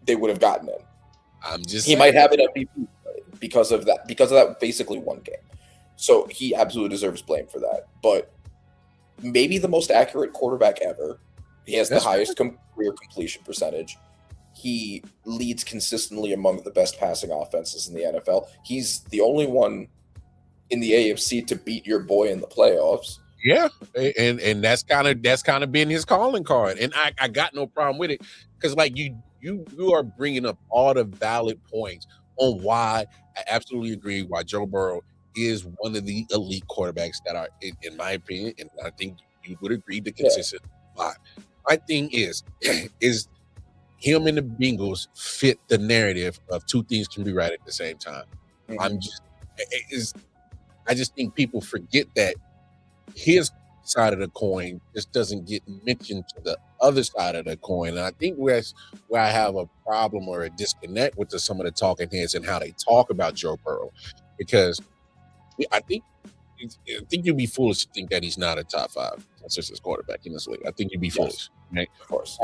they would have gotten him. He might have an MVP because of that basically one game. So he absolutely deserves blame for that. But maybe the most accurate quarterback ever. He has the highest career completion percentage. He leads consistently among the best passing offenses in the NFL. He's the only one in the AFC to beat your boy in the playoffs. Yeah, and that's kind of been his calling card, and I got no problem with it, because like you are bringing up all the valid points on why I absolutely agree why Joe Burrow is one of the elite quarterbacks that are, in my opinion, and I think you would agree, the consistent five. My thing is him and the Bengals fit the narrative of two things can be right at the same time. I just think people forget that his side of the coin just doesn't get mentioned to the other side of the coin. And I think where I have a problem or a disconnect with some of the talking heads and how they talk about Joe Burrow, because I think you'd be foolish to think that he's not a top 5 consistent quarterback in this league. I think you'd be foolish. Right? Of course.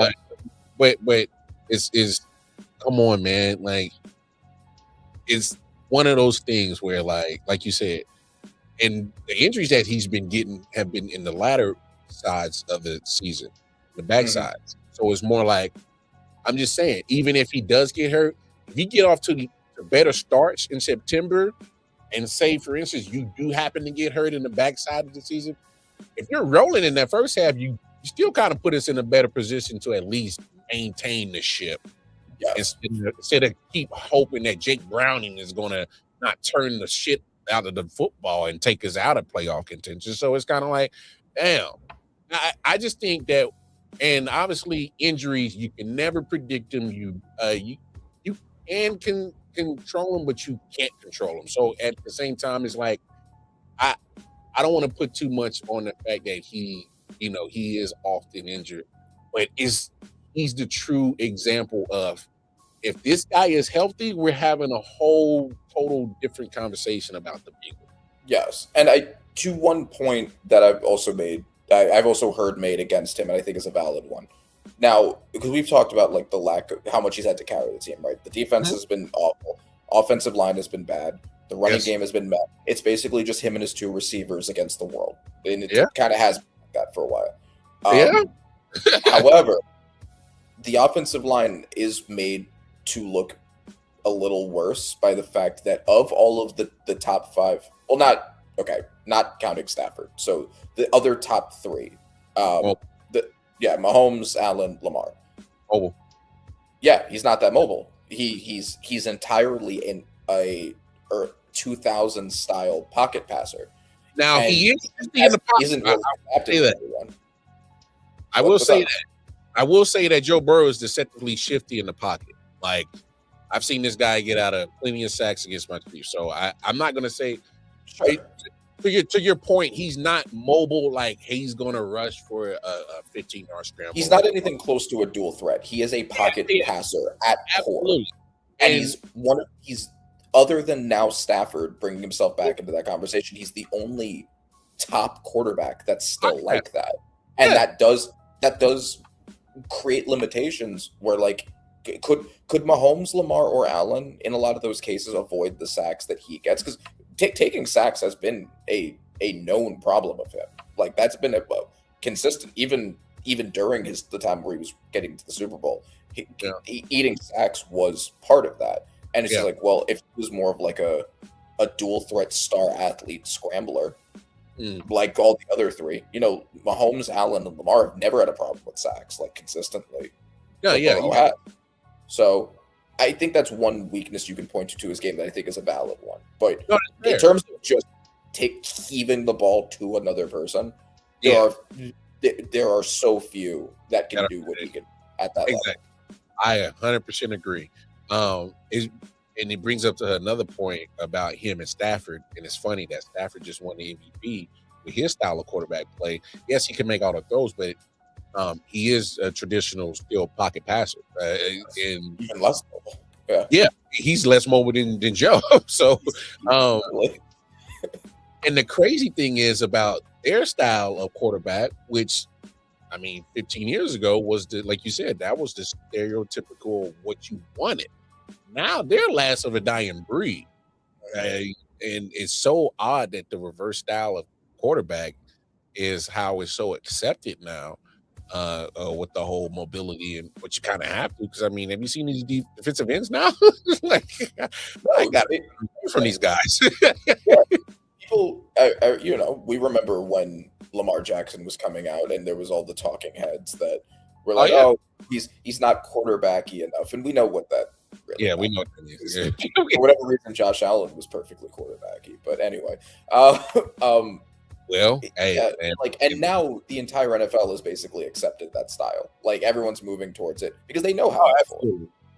But it's come on, man. Like, it's one of those things where, like you said, and the injuries that he's been getting have been in the latter sides of the season, the back sides. So it's more like, I'm just saying, even if he does get hurt, if you get off to better starts in September, and say, for instance, you do happen to get hurt in the backside of the season, if you're rolling in that first half, you still kind of put us in a better position to at least maintain the ship. Yes. Instead of keep hoping that Jake Browning is going to not turn the shit out of the football and take us out of playoff contention. So it's kind of like, damn. I just think that, and obviously injuries, you can never predict them. You can control them, but you can't control them. So at the same time, it's like, I don't want to put too much on the fact that he is often injured, but he's the true example of, if this guy is healthy, we're having a whole total different conversation about the Bengals. Yes. And to one point that I've also heard made against him, and I think is a valid one. Now, because we've talked about like the lack of how much he's had to carry the team, right? The defense has been awful. Offensive line has been bad. The running game has been bad. It's basically just him and his 2 receivers against the world. And it kind of has been like that for a while. However, the offensive line is made to look a little worse by the fact that of all of the top five, well, not counting Stafford, so the other top three, Mahomes, Allen, Lamar. Mobile. Yeah, he's not that mobile. He's entirely in a 2000 style pocket passer. Now And he is in the pocket. Isn't really adapting to everyone. I will say that. I will say that Joe Burrow is deceptively shifty in the pocket. Like, I've seen this guy get out of plenty of sacks against my Chiefs. So I'm not going to say, to your point, he's not mobile. Like he's going to rush for a 15-yard scramble. He's not anything close to a dual threat. He is a pocket passer at core, and he's other than now Stafford bringing himself back into that conversation. He's the only top quarterback that's still like that, and that does create limitations where like could Mahomes, Lamar, or Allen in a lot of those cases avoid the sacks that he gets, because taking sacks has been a known problem of him. Like that's been consistent even during the time where he was getting to the Super Bowl. Eating sacks was part of that, and it's just like, well, if he was more of like a dual threat star athlete scrambler, like all the other three, Mahomes, Allen, and Lamar have never had a problem with sacks like consistently. Yeah. So I think that's one weakness you can point to his game that I think is a valid one. But in terms of just heaving the ball to another person, there are so few that can do what he can at that level. I 100% agree. And it brings up to another point about him and Stafford. And it's funny that Stafford just won the MVP with his style of quarterback play. Yes, he can make all the throws, but he is a traditional still pocket passer. And even less mobile. Yeah, he's less mobile than Joe. So, and the crazy thing is about their style of quarterback, which, 15 years ago was like you said, that was the stereotypical what you wanted. Now they're last of a dying breed. And it's so odd that the reverse style of quarterback is how it's so accepted now. With the whole mobility and what you kind of have to, because have you seen these defensive ends now? Like, I got it from these guys. People, we remember when Lamar Jackson was coming out, and there was all the talking heads that were like, he's not quarterbacky enough, and we know what that. Really we know what that is. For whatever reason, Josh Allen was perfectly quarterbacky, but anyway. And now the entire NFL has basically accepted that style. Like everyone's moving towards it because they know how.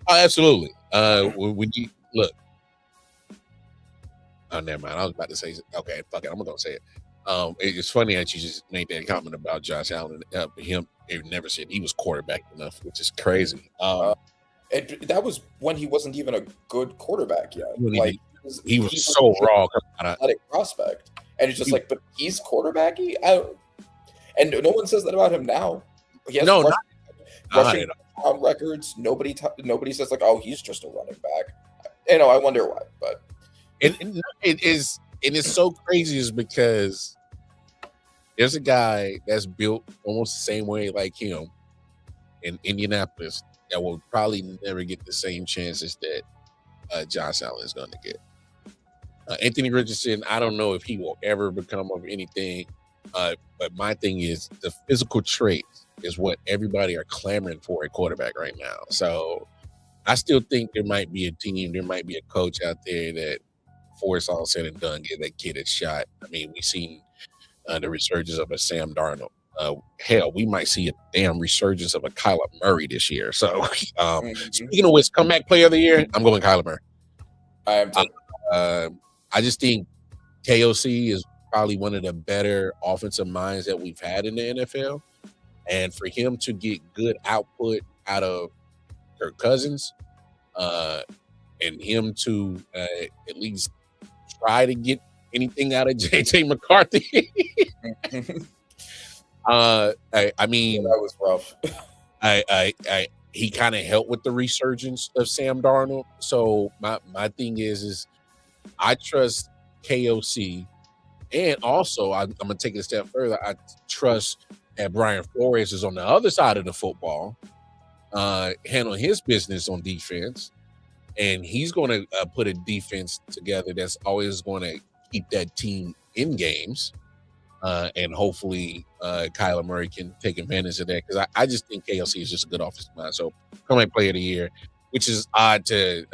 Absolutely. When you look, never mind. I was about to say, okay, fuck it. I'm gonna say it. It's funny that you just made that comment about Josh Allen. Him, they never said he was quarterback enough, which is crazy. That was when he wasn't even a good quarterback yet. He was so raw. Athletic prospect. And it's just like, but he's quarterbacky? And no one says that about him now. He has rushing records. Nobody says like, oh, he's just a running back. I wonder why. But it's so crazy is because there's a guy that's built almost the same way like him in Indianapolis that will probably never get the same chances that Josh Allen is going to get. Anthony Richardson, I don't know if he will ever become of anything, but my thing is the physical traits is what everybody are clamoring for at quarterback right now. So I still think there might be a team, there might be a coach out there that, before it's all said and done, give that kid a shot. We've seen the resurgence of a Sam Darnold. Hell, we might see a damn resurgence of a Kyler Murray this year. So speaking of which, comeback player of the year, I'm going Kyler Murray. I am too. I just think KOC is probably one of the better offensive minds that we've had in the NFL. And for him to get good output out of Kirk Cousins, and him to at least try to get anything out of JJ McCarthy. That was rough. He kind of helped with the resurgence of Sam Darnold. So my thing is I trust KOC, and also I'm gonna take it a step further. I trust that Brian Flores is on the other side of the football, handling his business on defense, and he's going to put a defense together that's always going to keep that team in games. And hopefully Kyler Murray can take advantage of that, because I just think KLC is just a good offensive mind. So comeback player of the year, which is odd to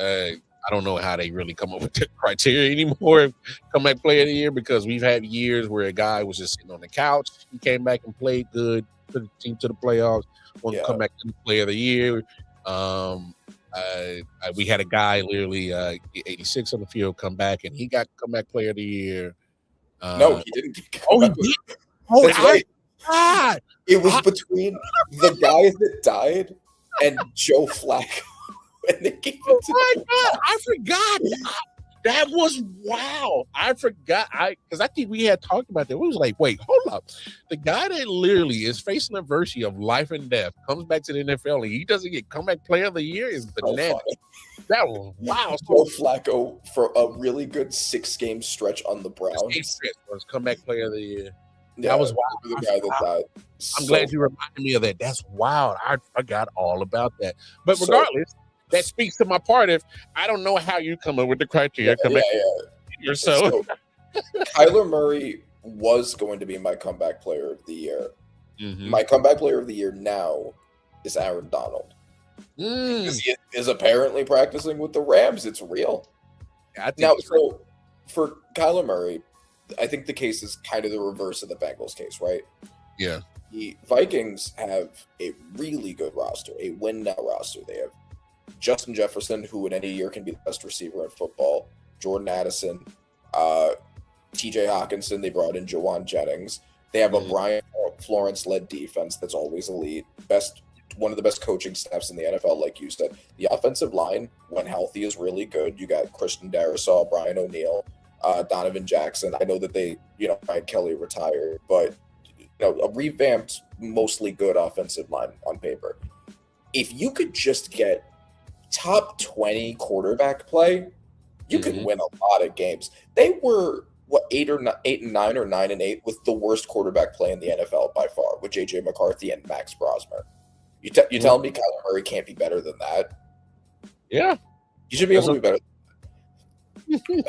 I don't know how they really come up with the criteria anymore. Comeback player of the year, because we've had years where a guy was just sitting on the couch, he came back and played good, put the team to the playoffs, won the comeback player of the year. We had a guy literally 86 on the field come back, and he got comeback player of the year. No, he didn't. He did. Oh, that's right. God. It was between the guy that died and Joe Flacco. And they gave it to my God, I forgot. That was wow. I forgot. Because I think we had talked about that. We was like, wait, hold up. The guy that literally is facing the adversity of life and death comes back to the NFL and he doesn't get comeback player of the year is bananas. That was wow. Joe Flacco for a really good 6-game stretch on the Browns. Was comeback player of the year. Yeah, that was wild. The guy that died. I'm glad you reminded me of that. That's wild. I forgot all about that. But regardless, that speaks to my part. If I don't know how you come up with the criteria, so Kyler Murray was going to be my comeback player of the year. Mm-hmm. My comeback player of the year now is Aaron Donald. Because he is apparently practicing with the Rams. It's real. Now, so for Kyler Murray, I think the case is kind of the reverse of the Bengals case, right? Yeah. The Vikings have a really good roster, a win-now roster. They have Justin Jefferson, who in any year can be the best receiver in football, Jordan Addison, TJ Hawkinson. They brought in Jawan Jennings. They have a Brian Florence-led defense that's always elite. One of the best coaching staffs in the NFL, like you said. The offensive line, when healthy, is really good. You got Christian Darrisaw, Brian O'Neill, Donovan Jackson. I know that they, Ryan Kelly retired, but a revamped, mostly good offensive line on paper. If you could just get top 20 quarterback play, you could win a lot of games. They were 8-9 or 9-8 with the worst quarterback play in the NFL by far, with JJ McCarthy and Max Brosmer. You telling me Kyler Murray can't be better than that? Yeah, you should be able to be better.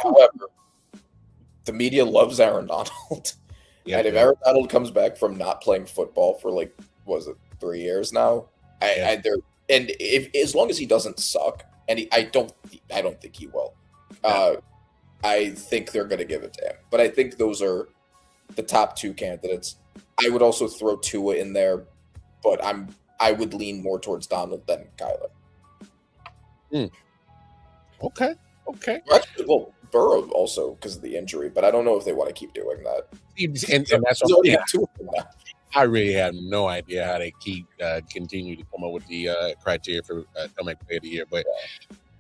However, the media loves Aaron Donald, and if Aaron Donald comes back from not playing football for 3 years now, and if as long as he doesn't suck, and I don't think he will. I think they're going to give it to him. But I think those are the top two candidates. I would also throw Tua in there, but I would lean more towards Donald than Kyler. Okay. Actually, well, Burrow also because of the injury, but I don't know if they want to keep doing that. And that's I really have no idea how they continue to come up with the criteria for comeback player of the year. But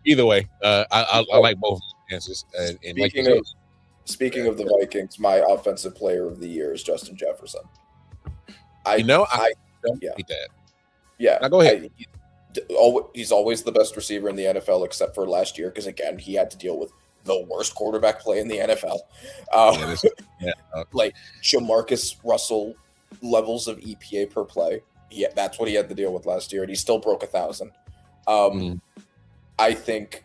either way, I like both answers. Speaking of the Vikings, my offensive player of the year is Justin Jefferson. I don't hate that. Yeah, now go ahead. He's always the best receiver in the NFL, except for last year, because again he had to deal with the worst quarterback play in the NFL. Like Jamarcus Russell levels of EPA per play. Yeah, that's what he had to deal with last year, and he still broke 1,000. I think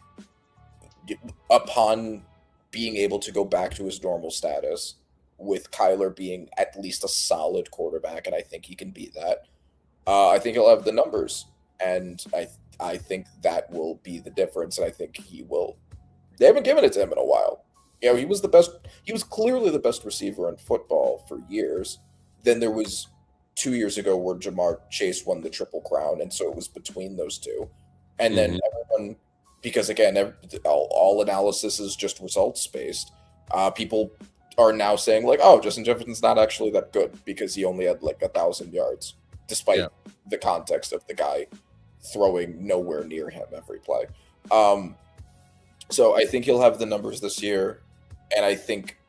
upon being able to go back to his normal status, with Kyler being at least a solid quarterback, and I think he can be that, I think he'll have the numbers, and I think that will be the difference, and I think he will. They haven't given it to him in a while. He was the best. He was clearly the best receiver in football for years. Then there was 2 years ago where Jamar Chase won the Triple Crown, and so it was between those two. And then everyone, because again, all analysis is just results based. People are now saying oh, Justin Jefferson's not actually that good because he only had 1,000 yards, despite the context of the guy throwing nowhere near him every play. So I think he'll have the numbers this year, and I think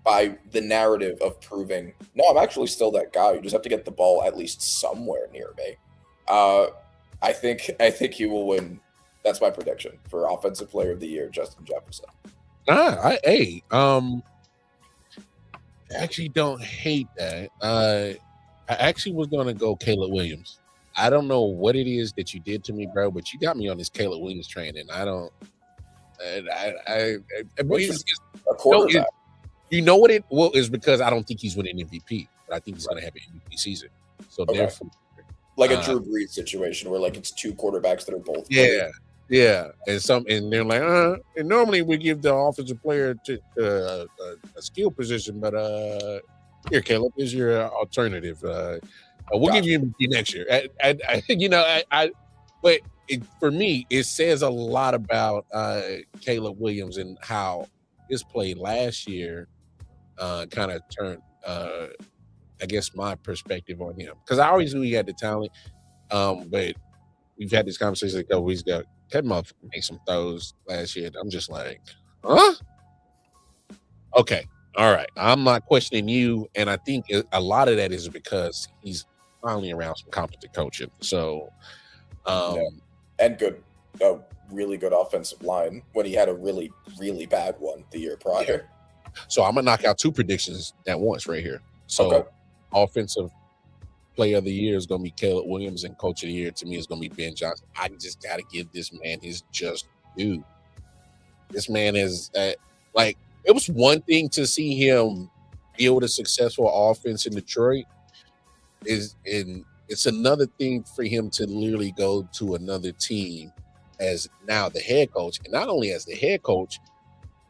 by the narrative of proving, no, I'm actually still that guy. You just have to get the ball at least somewhere near me. I think he will win. That's my prediction for Offensive Player of the Year, Justin Jefferson. I actually don't hate that. I actually was going to go Caleb Williams. I don't know what it is that you did to me, bro, but you got me on this Caleb Williams train, and I don't. A quarterback. You know what it well is because I don't think he's winning MVP, but I think he's going to have an MVP season. So therefore, like a Drew Brees situation where like it's two quarterbacks that are both great. And they're like, and normally we give the offensive player to a skill position, but here, Caleb, is your alternative. We'll give you MVP next year. But for me, it says a lot about Caleb Williams and how his play last year kind of turned, I guess, my perspective on him. Because I always knew he had the talent, but we've had this conversation a couple weeks ago. That motherfucker made some throws last year. I'm just like, huh? Okay, all right. I'm not questioning you, and I think a lot of that is because he's finally around some competent coaching. So, and really good offensive line when he had a really, really bad one the year prior. Yeah. So I'm gonna knock out two predictions at once right here. So, offensive player of the year is going to be Caleb Williams, and coach of the year to me is going to be Ben Johnson. I just got to give this man his just due. This man is like, it was one thing to see him build a successful offense in Detroit, and it's another thing for him to literally go to another team as now the head coach, and not only as the head coach,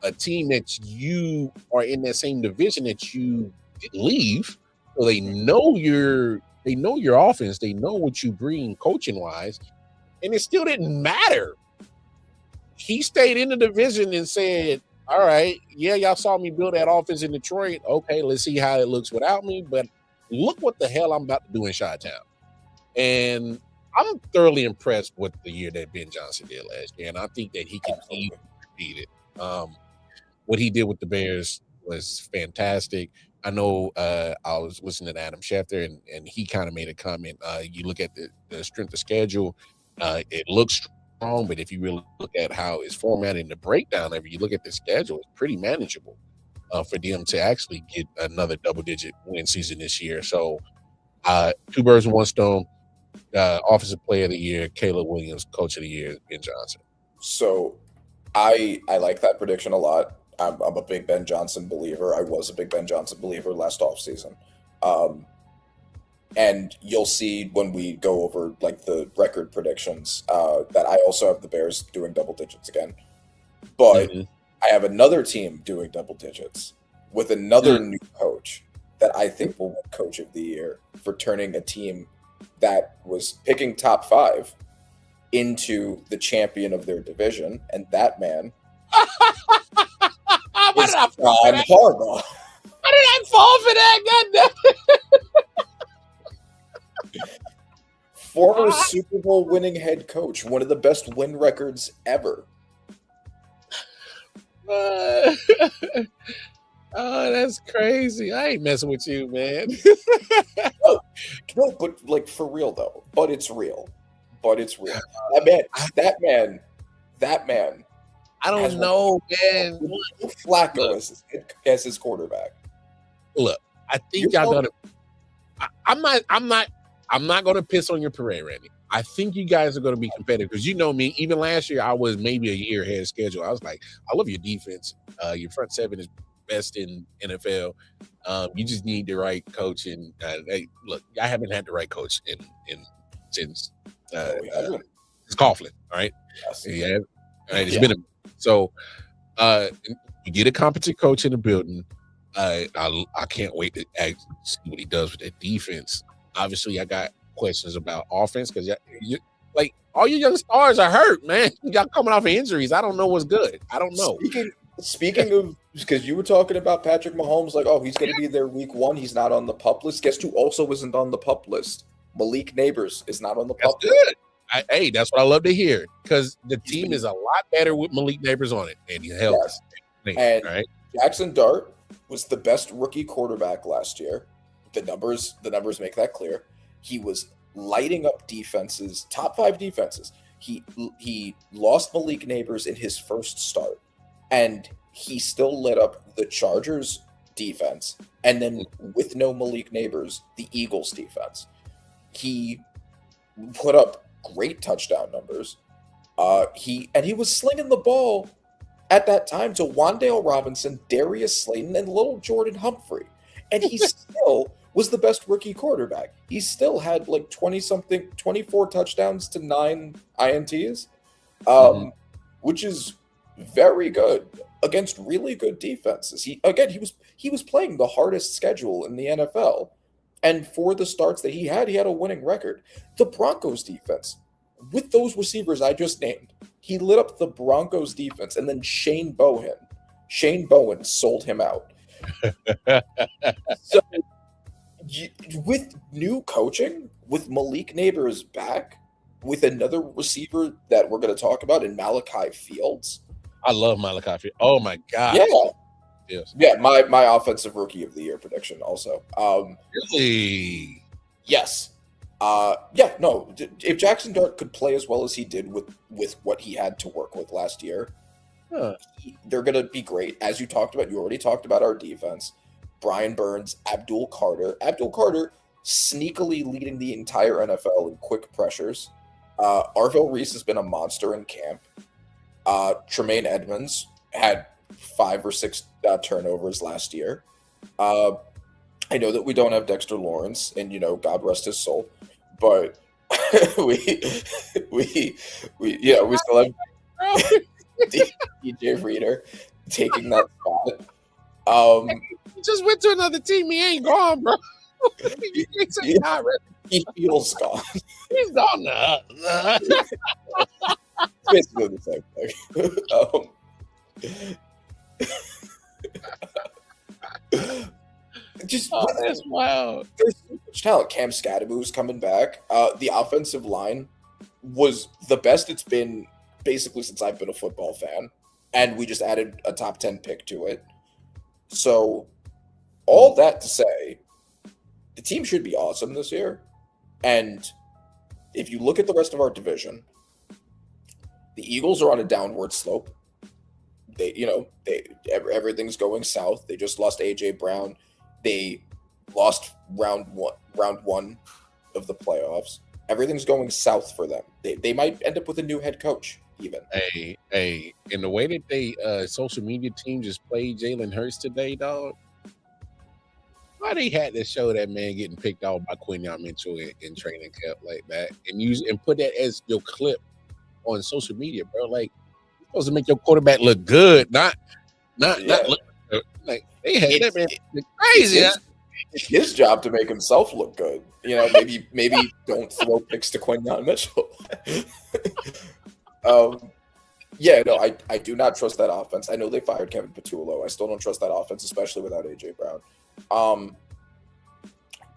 a team that you are in that same division that you leave, so they know your offense, they know what you bring coaching wise, and it still didn't matter. He stayed in the division and said, all right, yeah, y'all saw me build that offense in Detroit. Okay, let's see how it looks without me, but look what the hell I'm about to do in Chi-Town. And I'm thoroughly impressed with the year that Ben Johnson did last year, and I think that he can easily repeat it. What he did with the Bears was fantastic. I know I was listening to Adam Schefter, and he kind of made a comment. You look at the strength of schedule, it looks strong, but if you really look at how it's formatted and the breakdown of it, you look at the schedule, it's pretty manageable for them to actually get another double-digit win season this year. So two birds with one stone, offensive player of the year, Caleb Williams, coach of the year, Ben Johnson. So I like that prediction a lot. I'm a big Ben Johnson believer. I was a big Ben Johnson believer last offseason. And you'll see when we go over like the record predictions that I also have the Bears doing double digits again. But I have another team doing double digits with another new coach that I think will win coach of the year for turning a team that was picking top 5 into the champion of their division. And that man is John Harbaugh. How did I fall for that? Goddamn. Former Super Bowl winning head coach, one of the best win records ever. Oh, that's crazy. I ain't messing with you, man. No, but like for real though. But it's real. That man. I don't know, man. Flacco as his quarterback. Look, I think y'all gonna. I'm not gonna piss on your parade, Randy. I think you guys are gonna be competitive because you know me. Even last year, I was maybe a year ahead of schedule. I was like, I love your defense. Your front seven is best in NFL. You just need the right coach. And look, I haven't had the right coach since Coughlin. All right, yes. Yeah. All right, it's been so. You get a competent coach in the building. I can't wait to see what he does with that defense. Obviously, I got questions about offense because like all your young stars are hurt, man. Y'all coming off of injuries. I don't know what's good. I don't know. Speaking of, because you were talking about Patrick Mahomes, like, oh, he's going to be there week 1. He's not on the PUP list. Guess who also isn't on the PUP list? Malik Neighbors is not on the PUP list. Good. Hey, that's what I love to hear because the team is a lot better with Malik Neighbors on it, and he helps. Yes. And right? Jackson Dart was the best rookie quarterback last year. The numbers make that clear. He was lighting up defenses, top 5 defenses. He lost Malik Neighbors in his first start, and he still lit up the Chargers defense, and then with no Malik Neighbors, the Eagles defense. He put up great touchdown numbers. He was slinging the ball at that time to Wan'Dale Robinson, Darius Slayton, and little Jordan Humphrey, and he still was the best rookie quarterback. He still had like 24 touchdowns to 9 INTs, which is very good against really good defenses. He was playing the hardest schedule in the NFL, and for the starts that he had a winning record. The Broncos defense, with those receivers I just named, he lit up the Broncos defense, and then Shane Bowen sold him out. So with new coaching, with Malik Neighbors back, with another receiver that we're going to talk about in Malachi Fields. I love Malachi Fields. Oh my God. Yeah. Yes. Yeah, my offensive rookie of the year prediction also. Really? Yes. If Jackson Dart could play as well as he did with what he had to work with last year, they're going to be great. As you already talked about our defense. Brian Burns, Abdul Carter sneakily leading the entire NFL in quick pressures. Arvell Reese has been a monster in camp. Tremaine Edmonds had 5 or 6 turnovers last year. I know that we don't have Dexter Lawrence, and God rest his soul, but we still have DJ Reader taking that spot. He just went to another team. He ain't gone, bro. He feels gone. He's gone now. Basically the same thing. That's wild. There's so much talent. Cam Scadaboo's coming back. The offensive line was the best it's been basically since I've been a football fan, and we just added a top 10 pick to it. So, all that to say, the team should be awesome this year. And if you look at the rest of our division, the Eagles are on a downward slope. Everything's going south. They just lost AJ Brown. They lost round one of the playoffs. Everything's going south for them. They might end up with a new head coach even. Hey, in the way that they social media team just played Jalen Hurts today, dog. Why they had to show that man getting picked off by Quinyon Mitchell in training camp like that, and put that as your clip on social media, bro? Like, you're supposed to make your quarterback look good, not look good. Like they had that man look crazy. It's his job to make himself look good. Maybe don't throw picks to Quinyon Mitchell. I do not trust that offense. I know they fired Kevin Patullo. I still don't trust that offense, especially without AJ Brown.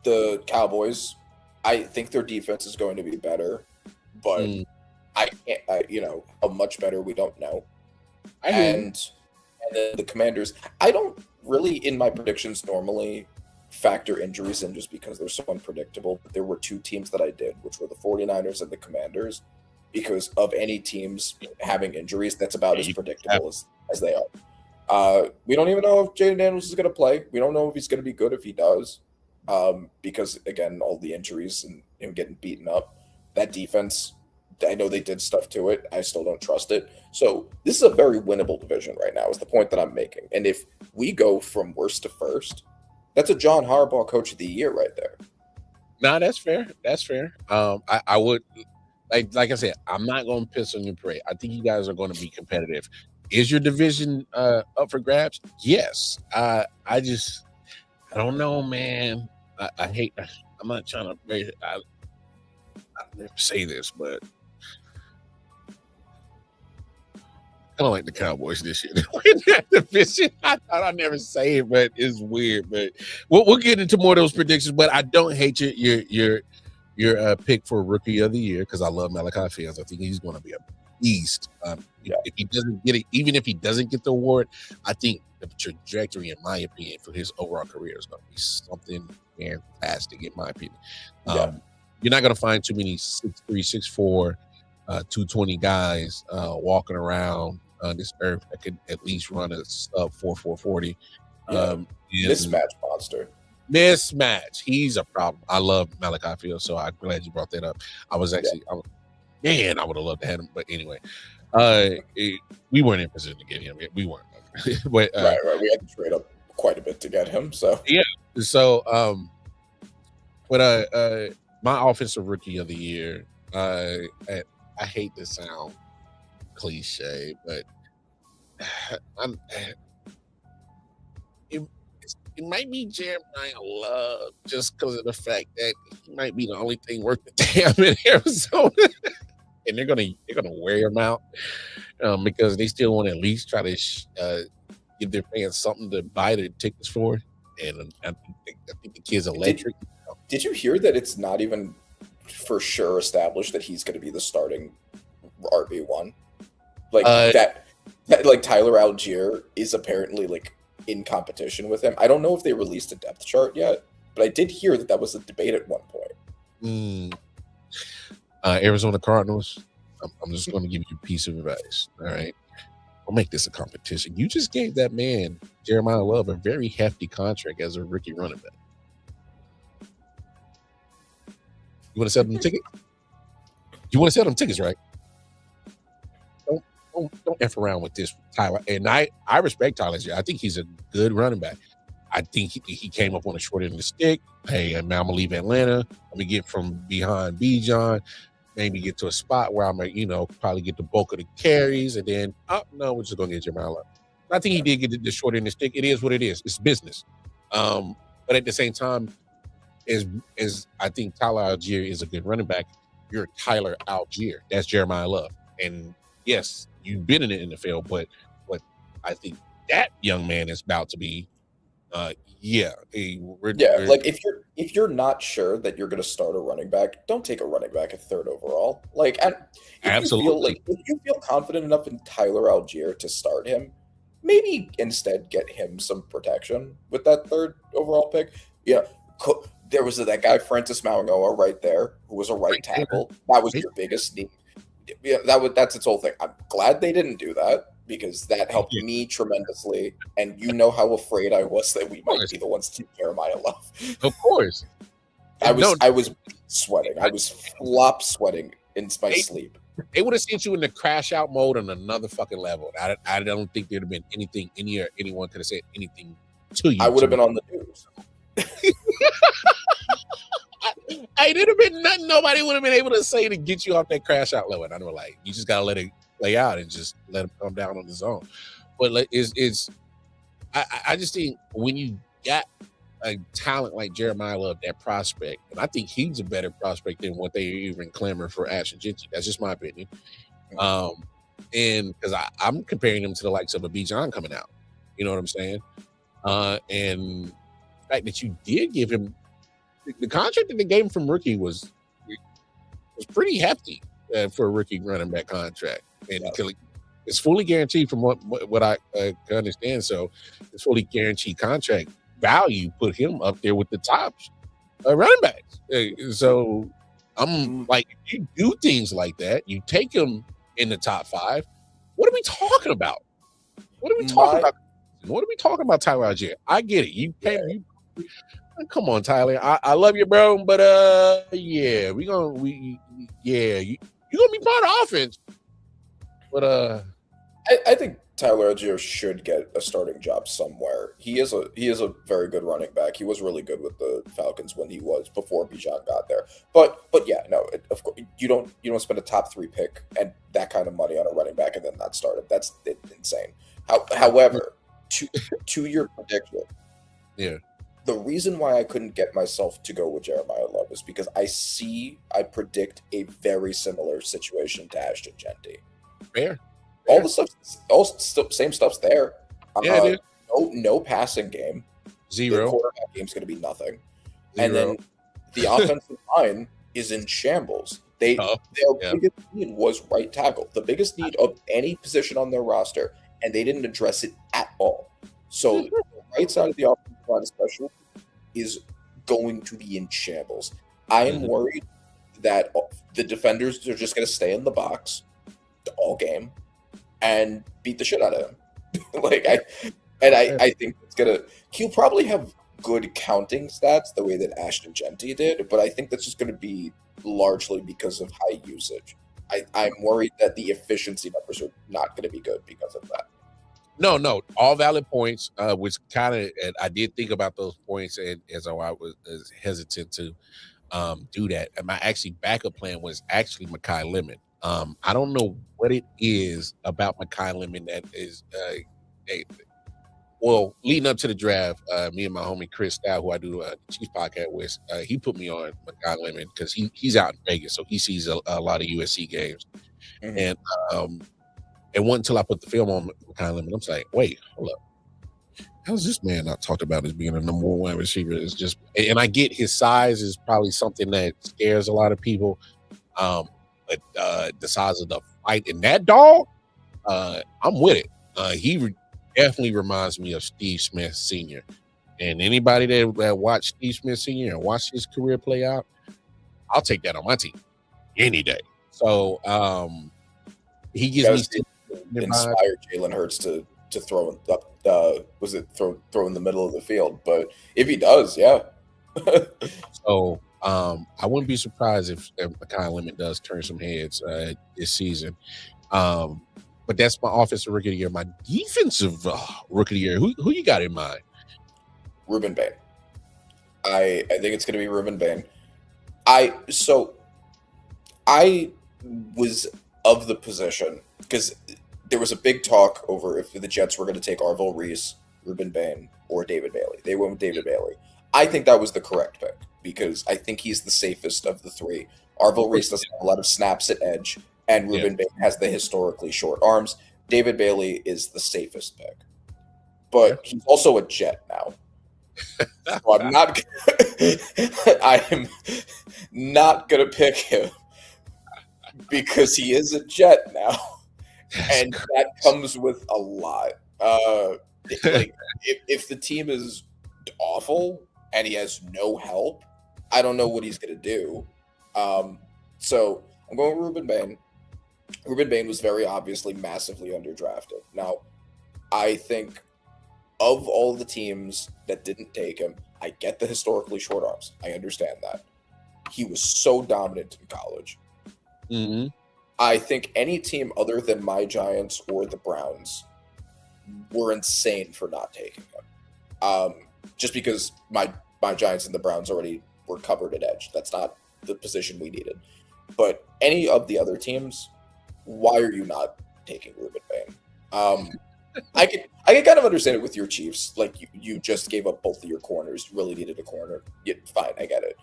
The Cowboys, I think their defense is going to be better, but how much better we don't know. And then the Commanders, I don't really in my predictions normally factor injuries in just because they're so unpredictable. But there were 2 teams that I did, which were the 49ers and the Commanders, because of any teams having injuries, that's about as predictable as they are. We don't even know if Jaden Daniels is going to play. We don't know if he's going to be good if he does, because, again, all the injuries and him getting beaten up. That defense, I know they did stuff to it. I still don't trust it. So this is a very winnable division right now is the point that I'm making. And if we go from worst to first, that's a John Harbaugh Coach of the Year right there. No, that's fair. That's fair. I would – like I said, I'm not going to piss on your parade. I think you guys are going to be competitive. Is your division up for grabs? Yes. I don't know, man. I hate. I'm not trying to. I never say this, but kind of like the Cowboys this year. In that division, I thought I'd never say it, but it's weird. But we'll get into more of those predictions. But I don't hate your pick for Rookie of the Year because I love Malachi Fields. I think he's going to be a beast. If he doesn't get it, even if he doesn't get the award, I think the trajectory, in my opinion, for his overall career is going to be something fantastic, in my opinion. You're not going to find too many 6'3", 6'4", 220 guys walking around this earth that could at least run a sub 4.40. Mismatch monster. Mismatch. He's a problem. I love Malachi Fields, so I'm glad you brought that up. I was actually, I would have loved to have him, but anyway, we weren't in position to get him. We weren't. But, right. We had to trade up quite a bit to get him. So yeah. So, but my offensive rookie of the year. I hate to sound cliche, but it might be Jeremiah Love just because of the fact that he might be the only thing worth the damn in Arizona, and they're gonna wear him out because they still want to at least try to give their fans something to buy their tickets for, and I think the kid's electric. Did you hear that it's not even for sure established that he's going to be the starting RB1? Like that like Tyler Algier is apparently like in competition with him. I don't know if they released a depth chart yet, but I did hear that was a debate at one point. Arizona Cardinals, I'm just going to give you a piece of advice. All right, I'll make this a competition. You just gave that man Jeremiah Love a very hefty contract as a rookie running back. You want to sell them tickets? You want to sell them tickets, right? Don't F around with this, Tyler. And I respect Tyler. I think he's a good running back. I think he came up on the short end of the stick. Hey, and now I'm gonna leave Atlanta. Let me get from behind Bijan, maybe get to a spot where I'm gonna, probably get the bulk of the carries, and then no, we're just gonna get Jeremiah Love. I think he did get the short end of the stick. It is what it is. It's business. But at the same time, is I think Tyler Algier is a good running back. You're Tyler Algier. That's Jeremiah Love. And yes, you've been in the NFL, but I think that young man is about to be, like if you're not sure that you're going to start a running back, don't take a running back at third overall. Like, absolutely, if you feel confident enough in Tyler Algier to start him, maybe instead get him some protection with that third overall pick. Yeah, there was that guy Francis Mauigoa right there who was a right tackle. That was your biggest need. Yeah, that's its whole thing. I'm glad they didn't do that because that helped me tremendously. And you know how afraid I was that we might be the ones to Jeremiah Love. Of course, I was sweating. I was flop sweating in my sleep. They would have sent you in the crash out mode on another fucking level. I don't think there'd have been anyone could have said anything to you. I would have been on the news. There'd have been nothing nobody would have been able to say to get you off that crash out level. And I know, like, you just gotta let it play out and just let him come down on his own. But like, I just think when you got a talent like Jeremiah Love, that prospect, and I think he's a better prospect than what they even clamor for Ashton Jeanty. That's just my opinion. And because I'm comparing him to the likes of a Bijan coming out. You know what I'm saying? And the fact that you did give him the contract that they gave him from rookie was pretty hefty for a rookie running back contract, and it's fully guaranteed from what I can understand. So it's fully guaranteed contract value put him up there with the top running backs. So I'm like, if you do things like that, you take him in the top 5. What are we talking about? What are we talking about? What are we talking about, Tyler Algier? I get it. You came. Come on, Tyler. I love you, bro, but you're gonna be part of offense. But I think Tyler Algier should get a starting job somewhere. He is a very good running back. He was really good with the Falcons when he was before Bijan got there. But yeah, no, of course you don't spend a top 3 pick and that kind of money on a running back and then not start him. That's insane. However, to your prediction, the reason why I couldn't get myself to go with Jeremiah Love is because I predict a very similar situation to Ashton Jeanty. Fair. All the stuff, same stuff's there. Dude. No passing game. 0. The quarterback game's going to be nothing. 0. And then the offensive line is in shambles. Their biggest need was right tackle, the biggest need of any position on their roster, and they didn't address it at all. So the right side of the offensive line, especially, is going to be in shambles. I am worried that the defenders are just going to stay in the box all game and beat the shit out of him. I think it's gonna. He'll probably have good counting stats the way that Ashton Genty did, but I think that's just going to be largely because of high usage. I'm worried that the efficiency numbers are not going to be good because of that. No, all valid points. Which kind of, and I did think about those points, and as I was hesitant to do that. And my actually backup plan was actually Makai Lemon. I don't know what it is about Makai Lemon that is well, leading up to the draft, me and my homie Chris Dow, who I do the Chiefs podcast with, he put me on Makai Lemon because he's out in Vegas, so he sees a lot of USC games. Mm-hmm. And it wasn't until I put the film on Makai Lemon, I'm like, wait, hold up. How's this man not talked about as being a number one receiver? It's just, and I get his size is probably something that scares a lot of people. But the size of the fight in that dog, I'm with it. He definitely reminds me of Steve Smith Sr. And anybody that watched Steve Smith Sr. and watched his career play out, I'll take that on my team any day. So he gives me inspired Jalen Hurts to throw up. Throw in the middle of the field? But if he does, yeah. So I wouldn't be surprised if Makai Lemon does turn some heads this season. But that's my offensive rookie of the year. My defensive rookie of the year. Who you got in mind? Ruben Bain. I think it's going to be Ruben Bain. I was of the position because there was a big talk over if the Jets were going to take Arvil Reese, Ruben Bain, or David Bailey. They went with David Bailey. I think that was the correct pick because I think he's the safest of the three. Arvil Reese doesn't have a lot of snaps at edge, and Ruben Bain has the historically short arms. David Bailey is the safest pick. But he's also a Jet now. So I'm not I am not going to pick him because he is a Jet now. And that comes with a lot. Like, if the team is awful and he has no help, I don't know what he's going to do. So I'm going with Ruben Bain. Ruben Bain was very obviously massively underdrafted. Now, I think of all the teams that didn't take him, I get the historically short arms. I understand that. He was so dominant in college. Mm-hmm. I think any team other than my Giants or the Browns were insane for not taking him. Just because my Giants and the Browns already were covered at edge. That's not the position we needed. But any of the other teams, why are you not taking Ruben Bain? I can kind of understand it with your Chiefs. Like you just gave up both of your corners. You really needed a corner. Yeah, fine, I get it.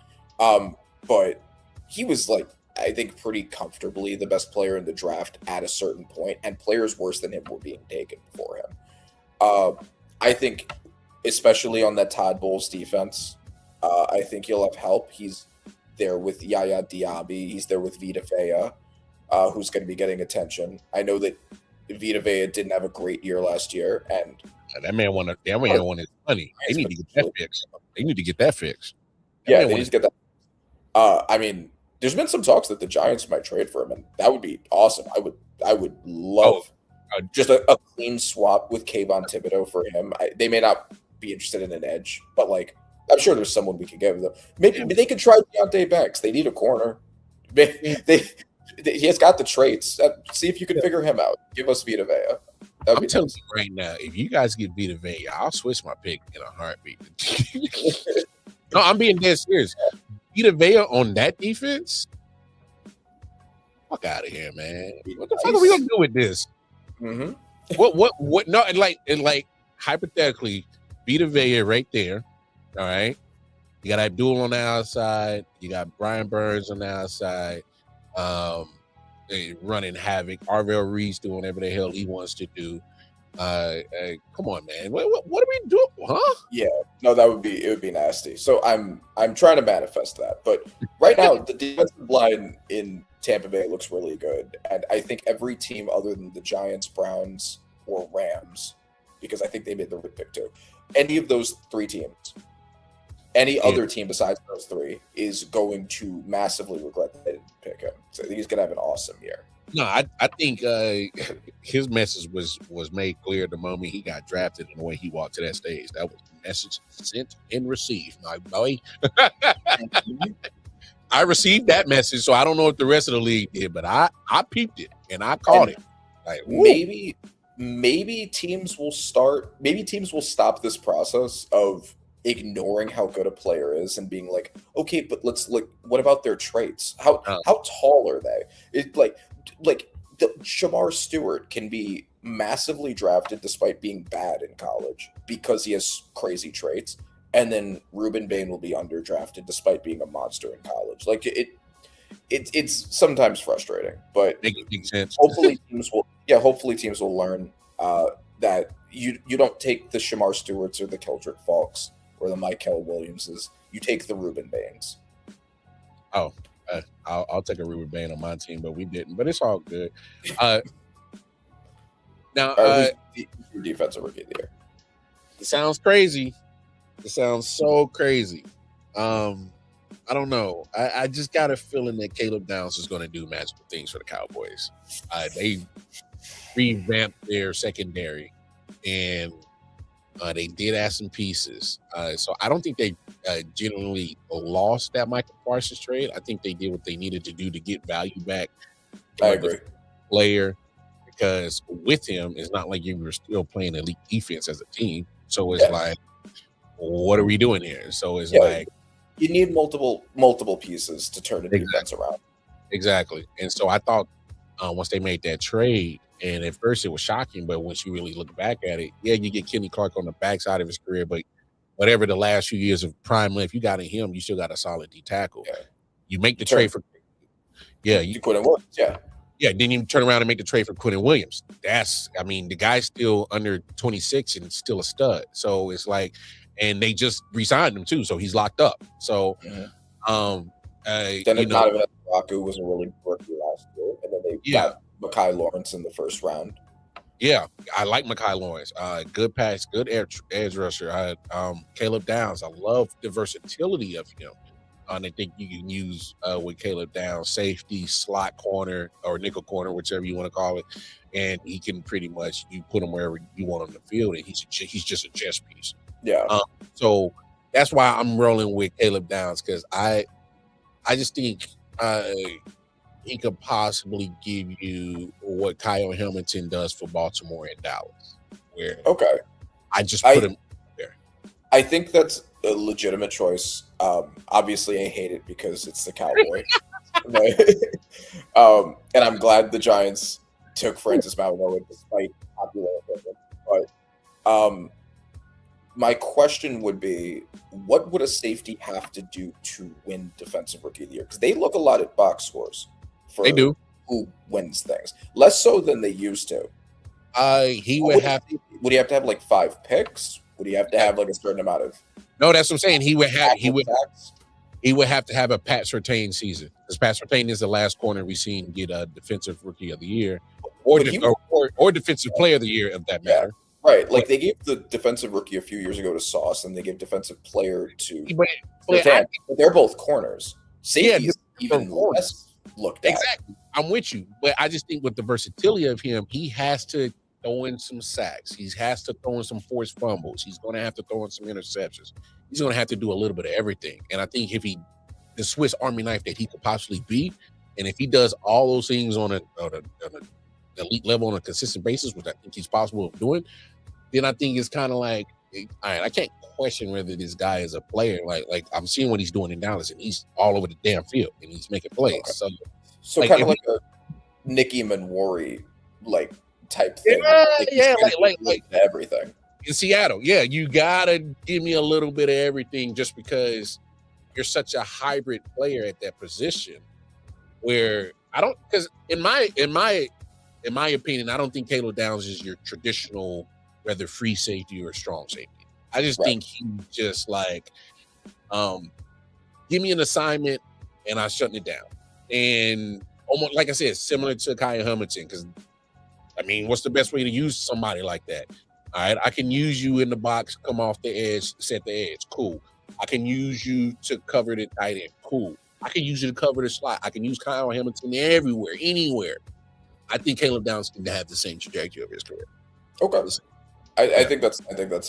But he was like, I think pretty comfortably the best player in the draft at a certain point, and players worse than him were being taken before him. I think, especially on that Todd Bowles defense, I think he'll have help. He's there with Yaya Diaby. He's there with Vita Vea, who's going to be getting attention. I know that Vita Vea didn't have a great year last year, and that man wanted his money. They need to get that fixed. They need to get that fixed. Yeah, they need to get that. I mean, there's been some talks that the Giants might trade for him, and that would be awesome. I would love just a clean swap with Kayvon Thibodeau for him. They may not be interested in an edge, but like I'm sure there's someone we could give them. Maybe they could try Deontay Banks. They need a corner. He has got the traits. See if you can figure him out. Give us Vita Vea. I'm telling you right now, if you guys get Vita Vea, I'll switch my pick in a heartbeat. No, I'm being dead serious. Vita Vea on that defense? Fuck out of here, man. What the fuck are we gonna do with this? Mm-hmm. What? No, and like hypothetically, Vita Vea right there. All right. You got Abdul on the outside. You got Brian Burns on the outside. Running havoc. Arvell Reese doing whatever the hell he wants to do. Come on, man. What are we doing? Huh? Yeah. No, it would be nasty. So I'm trying to manifest that. But right now, the defensive line in Tampa Bay looks really good. And I think every team other than the Giants, Browns, or Rams, because I think they made the right pick too. Any of those three teams, any other team besides those three is going to massively regret that they didn't pick him. So I think he's going to have an awesome year. No, I think his message was made clear the moment he got drafted and the way he walked to that stage. That was the message sent and received. My boy, I received that message, so I don't know if the rest of the league did, but I peeped it and I caught it. Like, maybe teams will stop this process of ignoring how good a player is and being like, okay, but let's look, what about their traits? How tall are they? It like the Shamar Stewart can be massively drafted despite being bad in college because he has crazy traits, and then Ruben Bain will be underdrafted despite being a monster in college. Like it's sometimes frustrating, but makes sense. hopefully teams will learn that you don't take the Shamar Stewarts or the Keldrick Falks or the Michael Williamses. You take the Ruben Bains. Oh, I'll take a Ruben Bain on my team, but we didn't. But it's all good. Now, who's your defensive rookie of the year? It sounds crazy. It sounds so crazy. I don't know. I just got a feeling that Caleb Downs is going to do magical things for the Cowboys. They revamped their secondary, and they did add some pieces. So I don't think they genuinely lost that Michael Parsons trade. I think they did what they needed to do to get value back. I agree. Player, because with him, it's not like you were still playing elite defense as a team. So it's like, what are we doing here? So it's like you need multiple pieces to turn the defense around. Exactly. And so I thought once they made that trade, and at first it was shocking, but once you really look back at it, you get Kenny Clark on the backside of his career, but whatever the last few years of prime life you got in him, you still got a solid D tackle. Yeah. You make the trade for you Quentin Williams, then you turn around and make the trade for Quentin Williams. The guy's still under 26 and still a stud. So it's like, and they just re-signed him too, so he's locked up. So then Donovan Raku was a really good rookie last year, and then they got Mekhi Lawrence in the first round. Yeah, I like Mekhi Lawrence. Good pass, good edge rusher. Caleb Downs. I love the versatility of him. And I think you can use with Caleb Downs safety, slot corner, or nickel corner, whichever you want to call it, and he can pretty much you put him wherever you want on the field, and he's just a chess piece. Yeah. So that's why I'm rolling with Caleb Downs, because I just think he could possibly give you what Kyle Hamilton does for Baltimore and Dallas. Where I just put him there. I think that's a legitimate choice. Obviously, I hate it because it's the Cowboy. And I'm glad the Giants took Francis Mauigoa despite popular opinion. But my question would be, what would a safety have to do to win Defensive Rookie of the Year? Because they look a lot at box scores for who wins things. Less so than they used to. Would he have to have like 5 picks? Would he have to have like a certain amount of? No, that's what I'm saying. He would have to have a Pat Surtain season, because Pat Surtain is the last corner we've seen get a Defensive Rookie of the Year, or Defensive Player of the Year, of that matter. Right, like they gave the Defensive Rookie a few years ago to Sauce, and they gave Defensive Player to. But they're both corners. Safety is even less looked at. Exactly, I'm with you, but I just think with the versatility of him, he has to throw in some sacks. He has to throw in some forced fumbles. He's going to have to throw in some interceptions. He's going to have to do a little bit of everything. And I think if the Swiss Army knife that he could possibly be, and if he does all those things on an elite level on a consistent basis, which I think he's possible of doing, then I think it's kind of like, all right, I can't question whether this guy is a player. Like I'm seeing what he's doing in Dallas, and he's all over the damn field, and he's making plays. Okay. So kind of like a Nicky Manwari type thing. Like everything in Seattle. Yeah, you gotta give me a little bit of everything, just because you're such a hybrid player at that position. Where because in my opinion, I don't think Caleb Downs is your traditional, whether free safety or strong safety. I just think he's just like, give me an assignment and I'm shutting it down. And almost like I said, similar to Kyle Hamilton, because what's the best way to use somebody like that? All right, I can use you in the box, come off the edge, set the edge, cool. I can use you to cover the tight end, cool. I can use you to cover the slot. I can use Kyle Hamilton everywhere, anywhere. I think Caleb Downs can have the same trajectory of his career. Okay, I think that's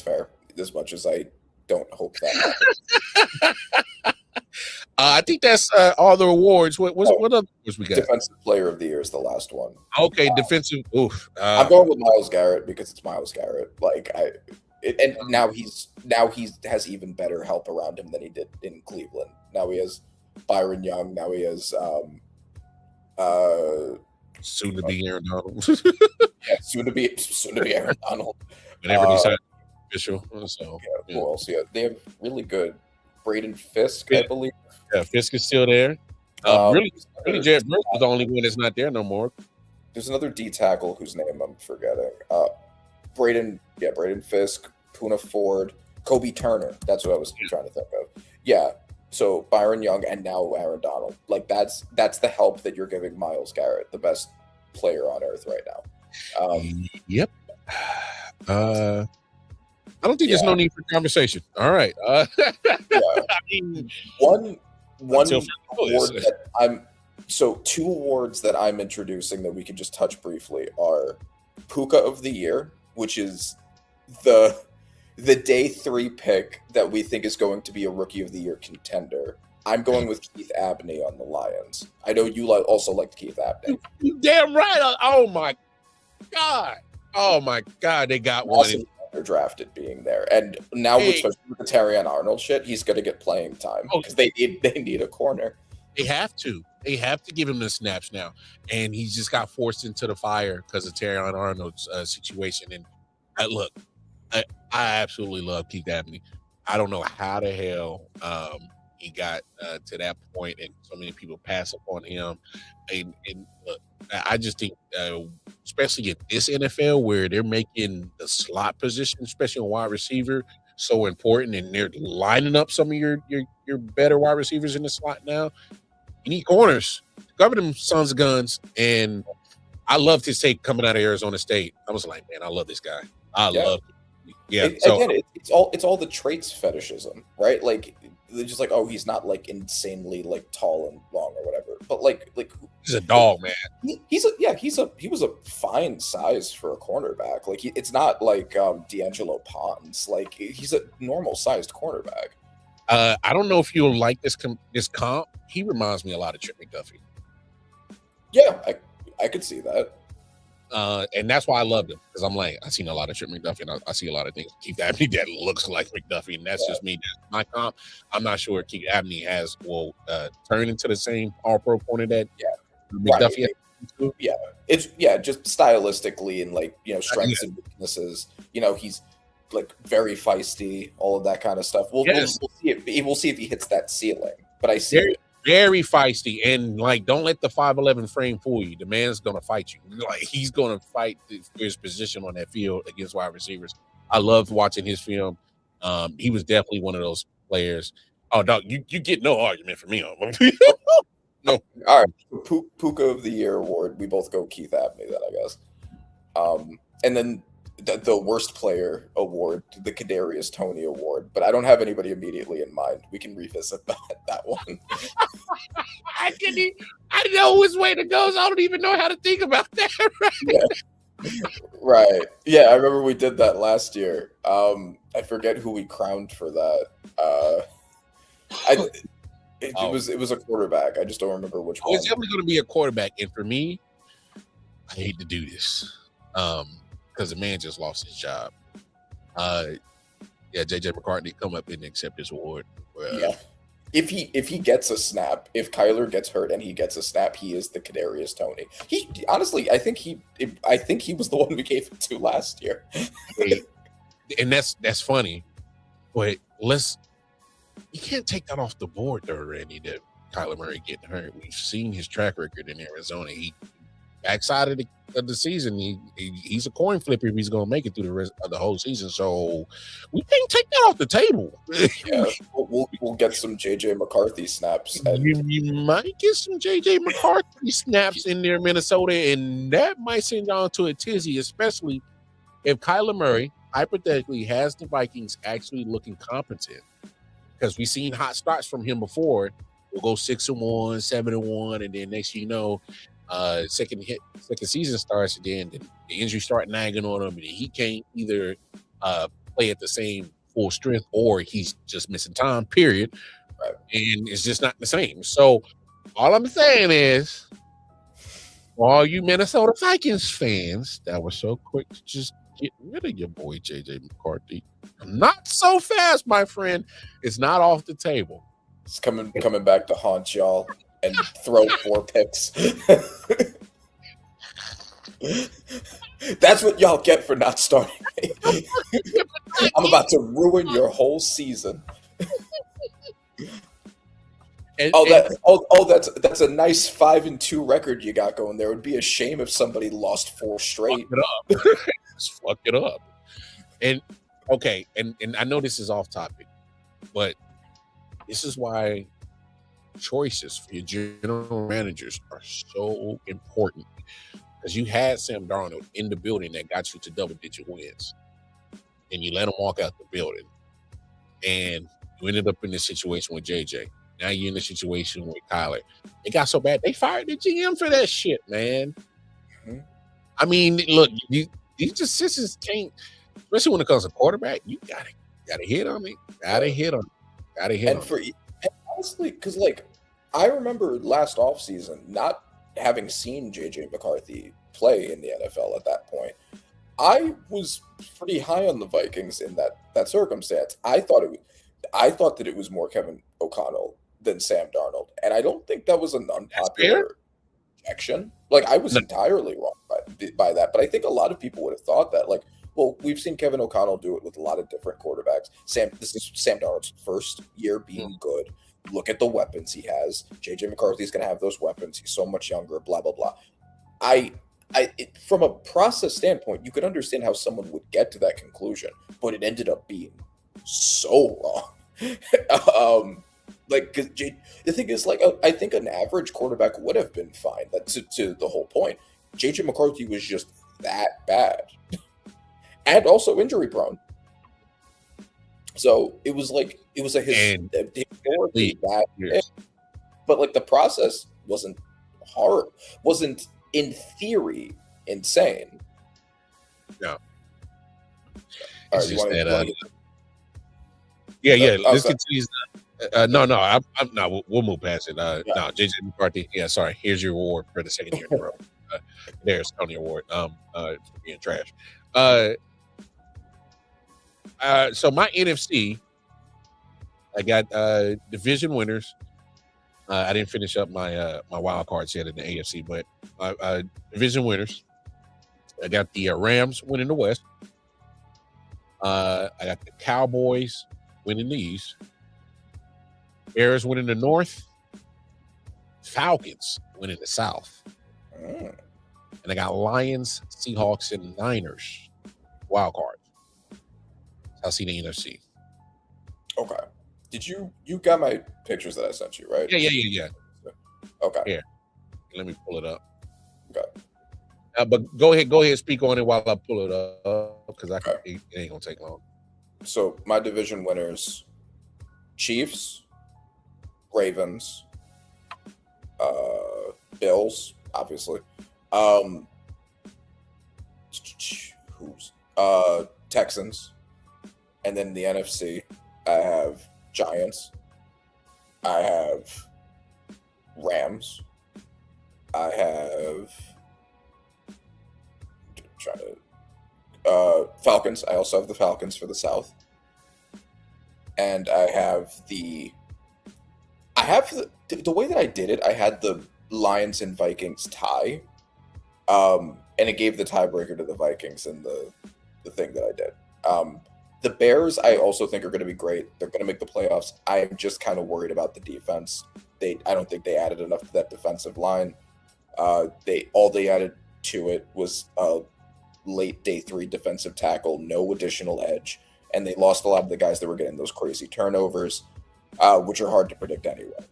fair. As much as I don't hope that happens. I think that's all the awards. What other awards we got? Defensive Player of the Year is the last one. Okay, defensive. Oof. I'm going with Myles Garrett because it's Myles Garrett. Like and now he has even better help around him than he did in Cleveland. Now he has Byron Young. Now he has soon to be Aaron Donald. Yeah, soon to be Aaron Donald. Whenever he signed official. So yeah, who else? Yeah, they have really good Braden Fisk, I believe. Yeah, Fisk is still there. Really, Jared Brooks is the only one that's not there no more. There's another D tackle whose name I'm forgetting. Braden Fisk, Puna Ford, Kobe Turner. That's what I was trying to think of. Yeah. So Byron Young and now Aaron Donald. Like that's the help that you're giving Myles Garrett, the best player on earth right now. Yep. I don't think there's no need for conversation. All right. I mean, one award that two awards that I'm introducing that we can just touch briefly are Puka of the Year, which is the day 3 pick that we think is going to be a Rookie of the Year contender. I'm going with Keith Abney on the Lions. I know you also liked Keith Abney. You damn right. Oh my God, they got one. They're drafted being there, and now especially with the Terrion Arnold shit, he's going to get playing time because they need a corner. They have to give him the snaps now, and he just got forced into the fire because of Terrion Arnold's situation. And I absolutely love Keith Abney. I don't know how the hell he got to that point, and so many people pass up on him. And look, I just think, especially in this NFL, where they're making the slot position, especially on wide receiver, so important, and they're lining up some of your better wide receivers in the slot now. You need corners. Cover them sons of guns. And I loved his take coming out of Arizona State. I was like, man, I love this guy. I love him. Yeah. It's all the traits fetishism, right? Like they're just like, oh, he's not like insanely like tall and long or whatever. But like he's a dog, man. He was a fine size for a cornerback. Like it's not like D'Angelo Pons. Like he's a normal sized cornerback. I don't know if you'll like this comp. He reminds me a lot of Trent McDuffie. Yeah, I could see that. And that's why I loved him, because I'm like, I've seen a lot of Trent McDuffie, and I see a lot of things Keith Abney that looks like McDuffie, and that's just me. That's my comp. I'm not sure Keith Abney will turn into the same All-Pro corner that McDuffie has. Yeah, it's just stylistically and like strengths and weaknesses. He's like very feisty, all of that kind of stuff. We'll see if he hits that ceiling. But I see it. Very feisty, and like, don't let the 5'11" frame fool you. The man's gonna fight you. Like, he's gonna fight for his position on that field against wide receivers. I loved watching his film. He was definitely one of those players. Oh, dog, you get no argument from me on. No. All right, Puka of the Year award. We both go Keith Abney then, I guess. And then the worst player award, the Kadarius Toney award, but I don't have anybody immediately in mind. We can revisit that one. I know which way to go, so I don't even know how to think about that. Right. Yeah, I remember we did that last year. I forget who we crowned for that. It was a quarterback. I just don't remember which one. It's definitely going to be a quarterback, and for me, I hate to do this. Because the man just lost his job. JJ McCartney come up and accept his award. If he gets a snap, if Kyler gets hurt and he gets a snap, he is the Kadarius Toney. He honestly, I think he was the one we gave it to last year. And that's funny, but you can't take that off the board though, Randy. That Kyler Murray getting hurt. We've seen his track record in Arizona. He backside of the season, he's a coin flipper if he's going to make it through the rest of the whole season. So we can't take that off the table. Yeah, we'll get some JJ McCarthy snaps. You might get some JJ McCarthy snaps in there, Minnesota, and that might send you on to a tizzy, especially if Kyler Murray hypothetically has the Vikings actually looking competent, because we've seen hot starts from him before. We'll go 6-1, 7-1, and then next you know, Second season starts, and then the injury start nagging on him, and he can't either play at the same full strength or he's just missing time. Period. Right. And it's just not the same. So all I'm saying is, all you Minnesota Vikings fans that were so quick to just get rid of your boy JJ McCarthy, not so fast, my friend. It's not off the table. It's coming back to haunt y'all and throw 4 picks. That's what y'all get for not starting me. I'm about to ruin your whole season. That's a nice 5-2 record you got going there. It would be a shame if somebody lost 4 straight. Fuck it up. Just fuck it up. And okay, and I know this is off topic, but this is why choices for your general managers are so important. Because you had Sam Darnold in the building that got you to double-digit wins, and you let him walk out the building, and you ended up in this situation with JJ. Now you're in the situation with Kyler. It got so bad they fired the GM for that shit, man. Mm-hmm. I mean, look, these decisions can't, especially when it comes to quarterback. You gotta hit on it. Gotta hit on it. And honestly, because like I remember last offseason not having seen JJ McCarthy play in the NFL at that point. I was pretty high on the Vikings in that circumstance. I thought that it was more Kevin O'Connell than Sam Darnold, and I don't think that was an unpopular projection. Like I was entirely wrong by that, but I think a lot of people would have thought that. Like, well, we've seen Kevin O'Connell do it with a lot of different quarterbacks. This is Sam Darnold's first year being good. Look at the weapons he has. JJ McCarthy's going to have those weapons. He's so much younger. Blah blah blah. From a process standpoint, you could understand how someone would get to that conclusion, but it ended up being so wrong. Like, cause the thing is, like, I think an average quarterback would have been fine. That's to the whole point. JJ McCarthy was just that bad, and also injury prone. So it was a historically bad hit. But like the process wasn't hard, wasn't in theory insane. No. All right, you want to yeah. Let's continue. No, we'll move past it. No, JJ McCarthy. Yeah, sorry. Here's your award for the second year in a row. There's Tony Award. For being trash. So my NFC, I got division winners. I didn't finish up my my wild cards yet in the AFC, but division winners. I got the Rams winning the West. I got the Cowboys winning the East. Bears winning the North. Falcons winning the South. And I got Lions, Seahawks, and Niners wild cards. I see the NFC. Okay. Did you got my pictures that I sent you, right? Yeah. Okay. Here, let me pull it up. Okay. But go ahead, speak on it while I pull it up because it ain't gonna take long. So my division winners: Chiefs, Ravens, Bills, obviously. Texans. And then the NFC, I have Giants. I have Rams. I have Falcons. I also have the Falcons for the South. And I have the way that I did it, I had the Lions and Vikings tie. And it gave the tiebreaker to the Vikings in the thing that I did. The Bears, I also think, are going to be great. They're going to make the playoffs. I'm just kind of worried about the defense. I don't think they added enough to that defensive line. They added to it was a late day 3 defensive tackle, no additional edge, and they lost a lot of the guys that were getting those crazy turnovers, which are hard to predict anyway.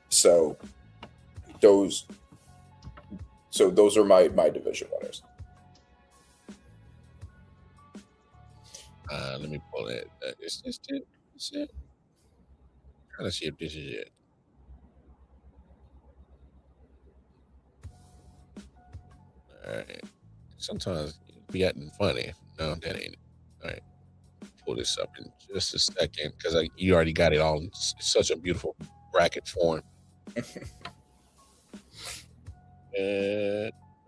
So those are my division winners. Let me pull it. Is this it? Is it? I'm trying to see if this is it. All right. Sometimes be acting funny. No, that ain't it. All right. Pull this up in just a second because you already got it all in such a beautiful bracket form.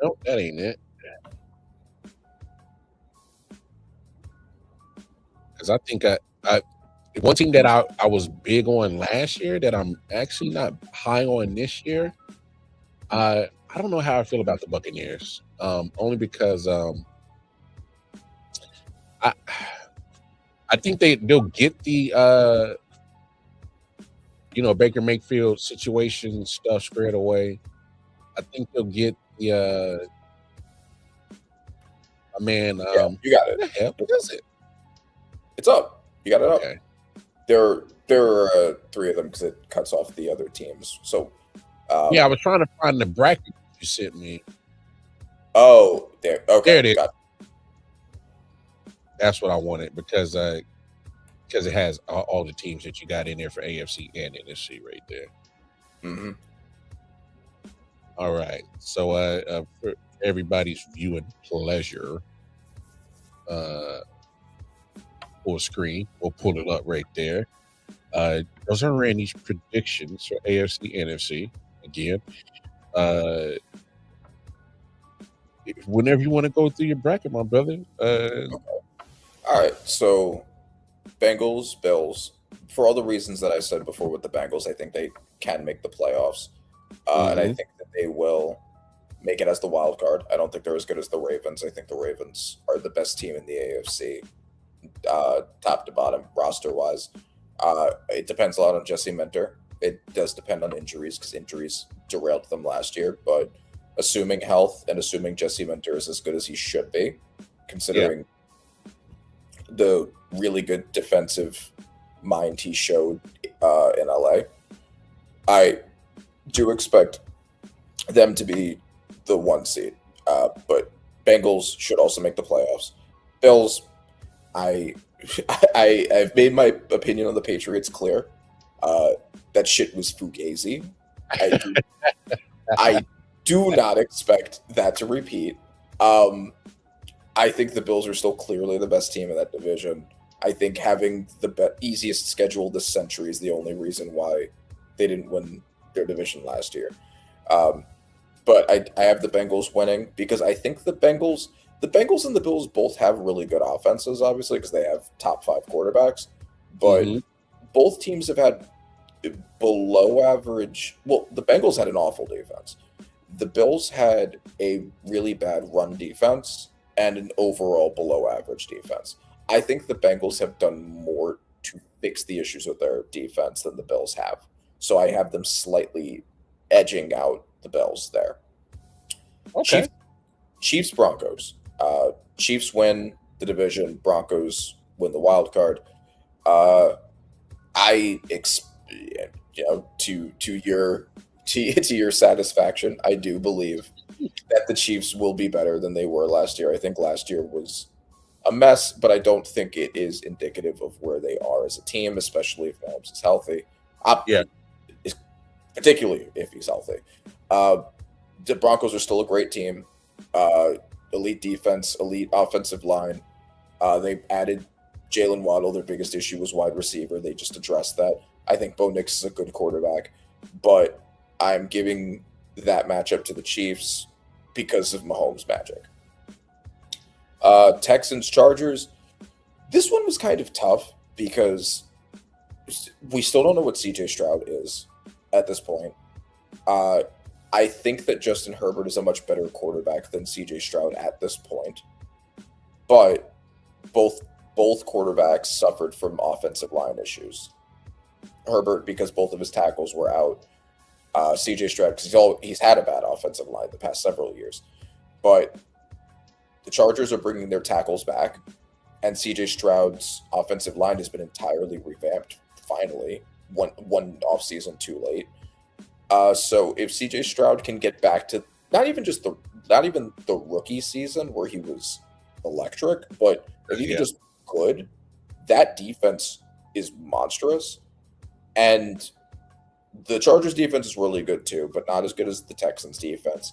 Nope, that ain't it. Because I think I one thing that I was big on last year that I'm actually not high on this year. I don't know how I feel about the Buccaneers. Only because I think they'll get the Baker Mayfield situation stuff squared away. I think they'll get the man. You got it. What the hell? What is it? It's up. You got it Okay. up. There are 3 of them because it cuts off the other teams. So yeah, I was trying to find the bracket you sent me. Oh, there. Okay, There it is. got it. That's what I wanted because it has all the teams that you got in there for AFC and NFC right there. Mm-hmm. All right. So for everybody's viewing pleasure, full screen, we'll pull it up right there. Those are Randy's predictions for AFC, NFC. Again, whenever you want to go through your bracket, my brother. Okay. All right. So Bengals, Bills. For all the reasons that I said before with the Bengals, I think they can make the playoffs, and I think that they will make it as the wild card. I don't think they're as good as the Ravens. I think the Ravens are the best team in the AFC, top to bottom, roster wise. It depends a lot on Jesse Minter. It does depend on injuries because injuries derailed them last year. But assuming health and assuming Jesse Minter is as good as he should be, considering the really good defensive mind he showed in LA, I do expect them to be the 1 seed. But Bengals should also make the playoffs. Bills, I've made my opinion on the Patriots clear. That shit was fugazi. I do not expect that to repeat. I think the Bills are still clearly the best team in that division. I think having the easiest schedule this century is the only reason why they didn't win their division last year. But I have the Bengals winning because I think the Bengals and the Bills both have really good offenses, obviously, because they have top 5 quarterbacks. But both teams have had below average. Well, the Bengals had an awful defense. The Bills had a really bad run defense and an overall below average defense. I think the Bengals have done more to fix the issues with their defense than the Bills have. So I have them slightly edging out the Bills there. Okay. Chiefs Broncos. Chiefs win the division. Broncos win the wild card. To your satisfaction, I do believe that the Chiefs will be better than they were last year. I think last year was a mess, but I don't think it is indicative of where they are as a team, especially if Mahomes is healthy. Particularly if he's healthy. The Broncos are still a great team. Elite defense, elite offensive line. They added Jalen Waddle. Their biggest issue was wide receiver. They just addressed that. I think Bo Nix is a good quarterback, but I'm giving that matchup to the Chiefs because of Mahomes' magic. Texans, Chargers. This one was kind of tough because we still don't know what CJ Stroud is at this point. I think that Justin Herbert is a much better quarterback than CJ Stroud at this point. But both quarterbacks suffered from offensive line issues. Herbert because both of his tackles were out. CJ Stroud because he's had a bad offensive line the past several years. But the Chargers are bringing their tackles back, and CJ Stroud's offensive line has been entirely revamped. Finally, one offseason too late. So if CJ Stroud can get back to not even the rookie season where he was electric, but if he just good, that defense is monstrous. And the Chargers defense is really good too, but not as good as the Texans defense.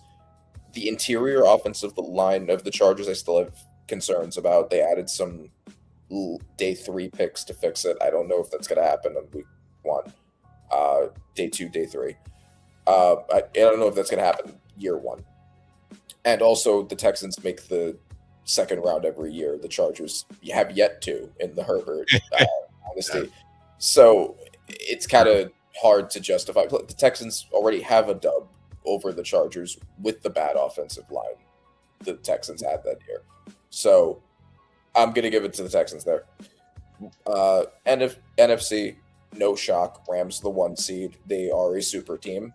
The interior offensive line of the Chargers, I still have concerns about. They added some day 3 picks to fix it. I don't know if that's going to happen on week 1, day 2, day 3. I don't know if that's going to happen year 1. And also, the Texans make the second round every year. The Chargers have yet to in the Herbert honesty. So it's kind of hard to justify. The Texans already have a dub over the Chargers with the bad offensive line the Texans had that year. So I'm going to give it to the Texans there. NFC, no shock. Rams the 1 seed. They are a super team.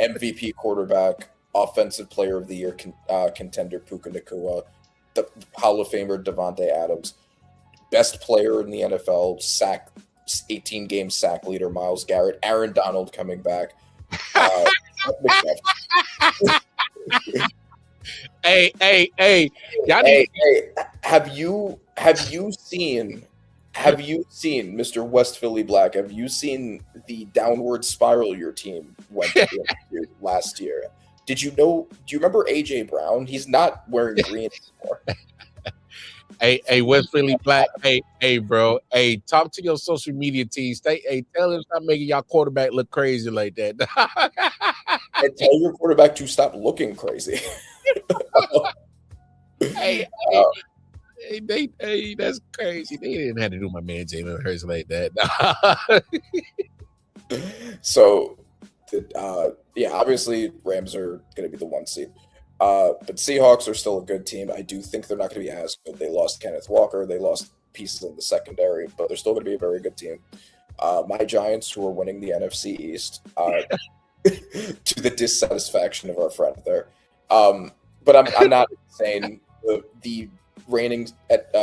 MVP quarterback, offensive player of the year contender Puka Nacua, the Hall of Famer Devontae Adams, best player in the NFL, 18-game sack leader Myles Garrett, Aaron Donald coming back. Hey! Have you seen Mr. West Philly Black? Have you seen the downward spiral your team went through last year? Do you remember AJ Brown? He's not wearing green anymore. Hey, West Philly Black. Hey, bro. Hey, talk to your social media team. Tell them stop making y'all quarterback look crazy like that. And tell your quarterback to stop looking crazy. Hey, that's crazy. They didn't have to do my man Jalen Hurts like that. So, obviously Rams are going to be the 1 seed. But Seahawks are still a good team. I do think they're not going to be as good. They lost Kenneth Walker. They lost pieces in the secondary, but they're still going to be a very good team. My Giants, who are winning the NFC East, to the dissatisfaction of our friend there. But I'm not saying the reigning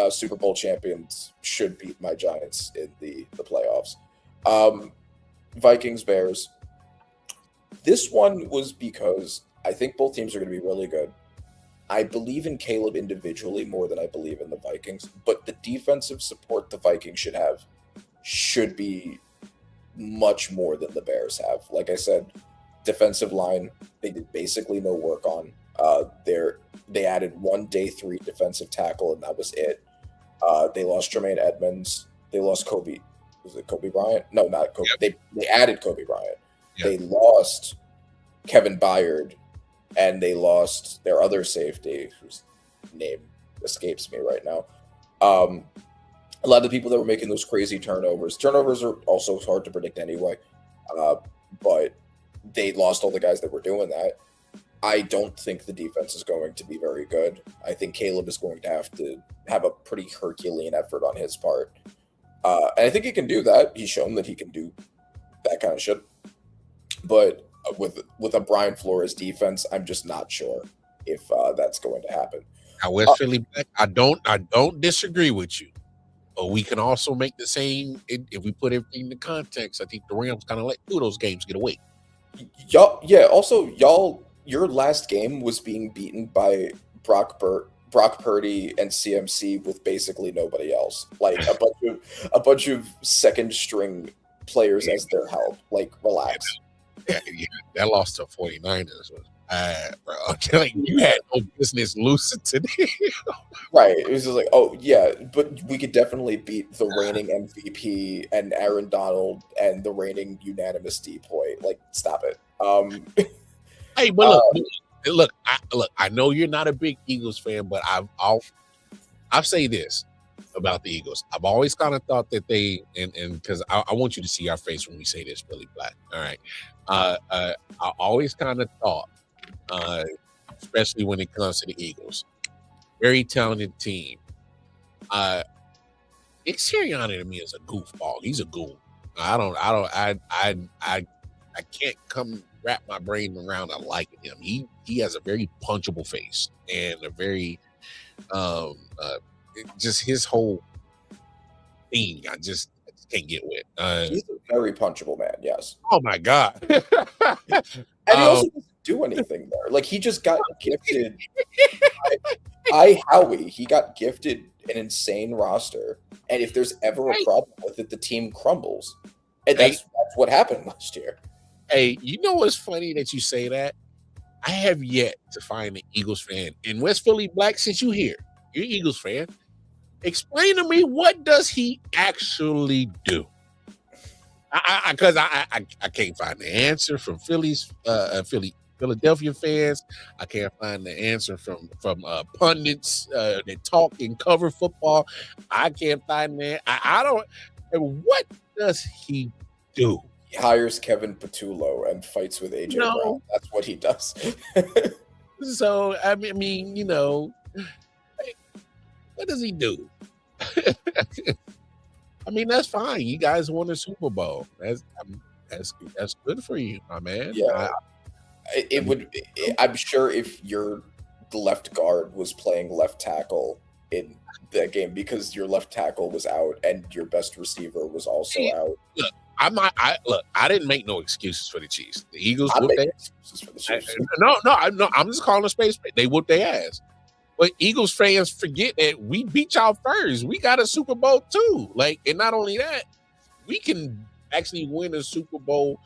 Super Bowl champions should beat my Giants in the playoffs. Vikings, Bears. This one was because I think both teams are going to be really good. I believe in Caleb individually more than I believe in the Vikings, but the defensive support the Vikings should be much more than the Bears have. Like I said, defensive line, they did basically no work on. They added 1 day 3 defensive tackle, and that was it. They lost Jermaine Edmonds. They lost Kobe. Was it Kobe Bryant? No, not Kobe. Yep. They added Kobe Bryant. Yep. They lost Kevin Byard, and they lost their other safety, whose name escapes me right now. A lot of the people that were making those crazy turnovers. Turnovers are also hard to predict anyway, but they lost all the guys that were doing that. I don't think the defense is going to be very good. I think Caleb is going to have a pretty Herculean effort on his part. And I think he can do that. He's shown that he can do that kind of shit. But with a Brian Flores defense, I'm just not sure if that's going to happen. Now, West Philly Black, I don't disagree with you. But we can also make the same if we put everything in context. I think the Rams kind of let 2 of those games get away. Y'all, your last game was being beaten by Brock Purdy and CMC with basically nobody else. Like a bunch of second string players as their help. Like, relax. Yeah, that lost to 49ers. Bro, like, you had no business losing today. Right. It was just like, oh yeah, but we could definitely beat the reigning MVP and Aaron Donald and the reigning unanimous D-Boy. Like, stop it. Hey, but look. I know you're not a big Eagles fan, but I'll say this about the Eagles. I've always kind of thought that they and because I want you to see our face when we say this, Billy Black. All right. I always kind of thought, especially when it comes to the Eagles, very talented team. Nick Sirianni to me is a goofball. He's a goon. I can't wrap my brain around liking him. He has a very punchable face and a very just his whole thing. I just can't get with. He's a very punchable man. Yes. Oh my god. And he also doesn't do anything there. Like, he just got gifted. I.O.W. He got gifted an insane roster, and if there's ever a problem with it, the team crumbles. And that's what happened last year. Hey, you know what's funny that you say that? I have yet to find an Eagles fan in West Philly Black. Since you're an Eagles fan. Explain to me, what does he actually do? Because I can't find the answer from Philadelphia fans. I can't find the answer from pundits that talk and cover football. I can't find that. I don't. What does he do? He hires Kevin Patullo and fights with AJ Brown. That's what he does. So I mean, what does he do? I mean, that's fine. You guys won the Super Bowl. That's good for you, my man. Yeah, I'm sure if your left guard was playing left tackle in that game because your left tackle was out and your best receiver was also out. Look, I didn't make no excuses for the Chiefs. The Eagles whooped their excuses for the Chiefs. No, I'm just calling a space. They whooped their ass. But Eagles fans forget that we beat y'all first. We got a Super Bowl too. And not only that, we can actually win a Super Bowl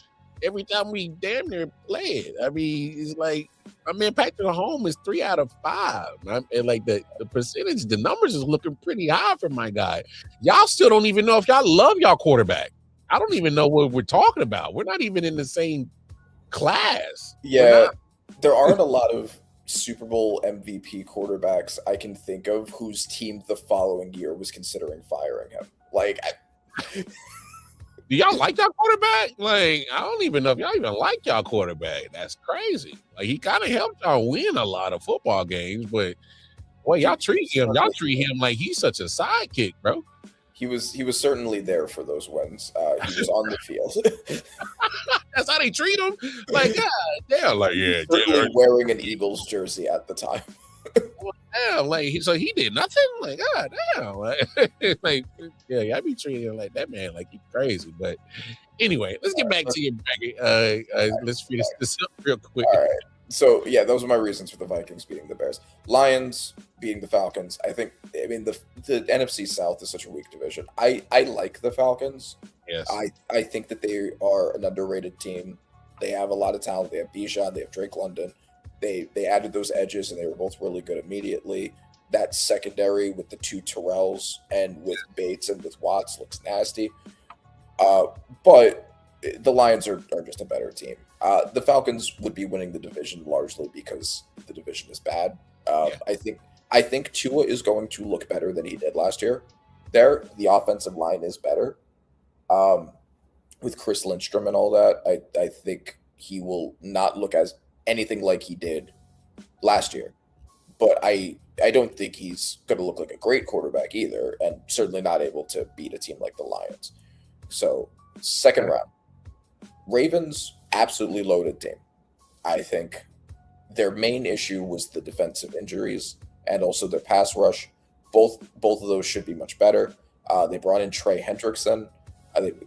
every time we damn near play it. I mean, it's Patrick Mahomes is 3 out of 5. And the percentage, the numbers is looking pretty high for my guy. Y'all still don't even know if y'all love y'all quarterback. I don't even know what we're talking about. We're not even in the same class. Yeah, there aren't a lot of Super Bowl MVP quarterbacks I can think of whose team the following year was considering firing him. Do y'all like y'all quarterback? I don't even know if y'all even like y'all quarterback. That's crazy. He kind of helped y'all win a lot of football games, but boy, y'all treat him like he's such a sidekick, bro. He was certainly there for those wins. He was on the field. That's how they treat him. God damn, certainly wearing an Eagles jersey at the time. So he did nothing. God damn, I be treating him like that, man. He's crazy. But anyway, let's get back to your bracket. Let's finish this up real quick. All right. So yeah, those are my reasons for the Vikings beating the Bears. Lions beating the Falcons. The NFC South is such a weak division. I like the Falcons. Yes. I think that they are an underrated team. They have a lot of talent. They have Bijan. They have Drake London. They added those edges, and they were both really good immediately. That secondary with the 2 Terrells and with Bates and with Watts looks nasty. But the Lions are just a better team. The Falcons would be winning the division largely because the division is bad. I think Tua is going to look better than he did last year. The offensive line is better. With Chris Lindstrom and all that, I think he will not look as anything like he did last year. But I don't think he's going to look like a great quarterback either, and certainly not able to beat a team like the Lions. So, second round. Ravens, absolutely loaded team. I think their main issue was the defensive injuries and also their pass rush. Both of those should be much better. They brought in Trey Hendrickson.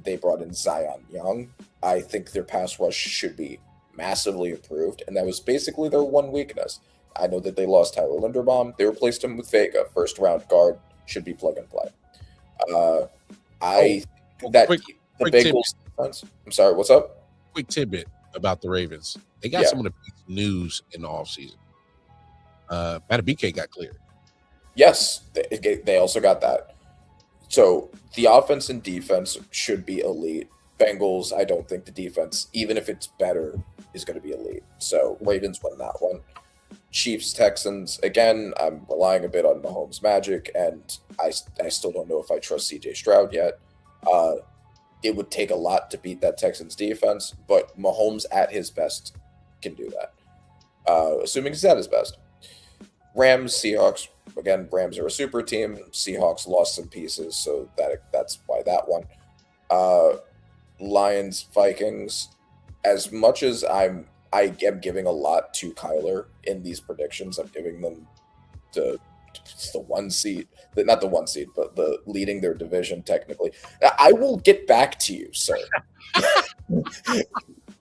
They brought in Zion Young. I think their pass rush should be massively improved, and that was basically their one weakness. I know that they lost Tyler Linderbaum. They replaced him with Vega. First round guard, should be plug and play. The Bengals defense. I'm sorry, what's up? Quick tidbit about the Ravens. They got some of the best news in the offseason. Matabike got cleared. Yes, they also got that. So the offense and defense should be elite. Bengals, I don't think the defense, even if it's better, is going to be elite. So Ravens win that one. Chiefs, Texans, again, I'm relying a bit on Mahomes' magic, and I still don't know if I trust CJ Stroud yet. It would take a lot to beat that Texans defense, but Mahomes at his best can do that, assuming he's at his best. Rams, Seahawks, again, Rams are a super team. Seahawks lost some pieces, so that's why that one. Lions, Vikings, as much as I am giving a lot to Kyler in these predictions, I'm giving them the 1 seed, not the 1 seed, but the leading their division technically. I will get back to you, sir.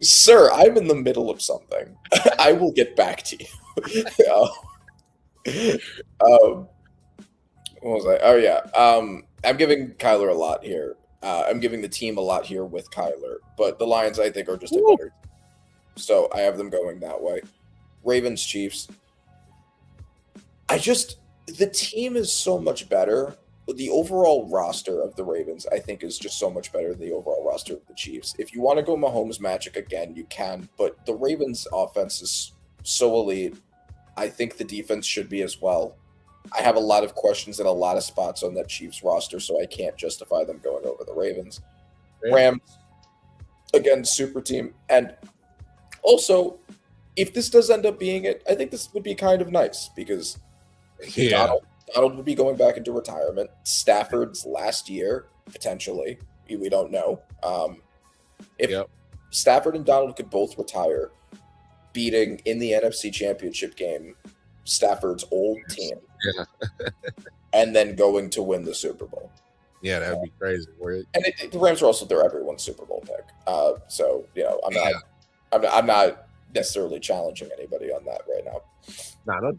Sir, I'm in the middle of something. I will get back to you. What was I? Oh yeah. I'm giving Kyler a lot here. I'm giving the team a lot here with Kyler, but the Lions, I think, are just a better team. So I have them going that way. Ravens, Chiefs. The team is so much better. The overall roster of the Ravens, I think, is just so much better than the overall roster of the Chiefs. If you want to go Mahomes magic again, you can, but the Ravens offense is so elite. I think the defense should be as well. I have a lot of questions in a lot of spots on that Chiefs roster, so I can't justify them going over the Ravens. Rams, again, super team. And also, if this does end up being it, I think this would be kind of nice because Donald would be going back into retirement. Stafford's last year, potentially. We don't know. If Stafford and Donald could both retire, beating in the NFC Championship game Stafford's old team, and then going to win the Super Bowl. Yeah, that would be crazy. And the Rams are also their everyone's Super Bowl pick. So I'm not necessarily challenging anybody on that right now. No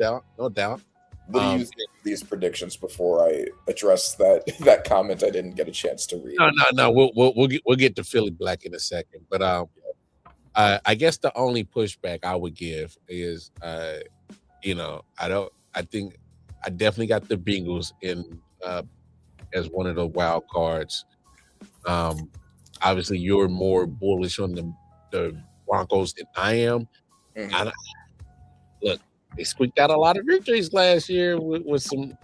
doubt. What do you think of these predictions before I address that comment I didn't get a chance to read? No. We'll get to Philly Black in a second, but I guess the only pushback I would give is, I think I definitely got the Bengals in as one of the wild cards. Obviously, you're more bullish on the Broncos than I am. Mm-hmm. Look, they squeaked out a lot of victories last year with some,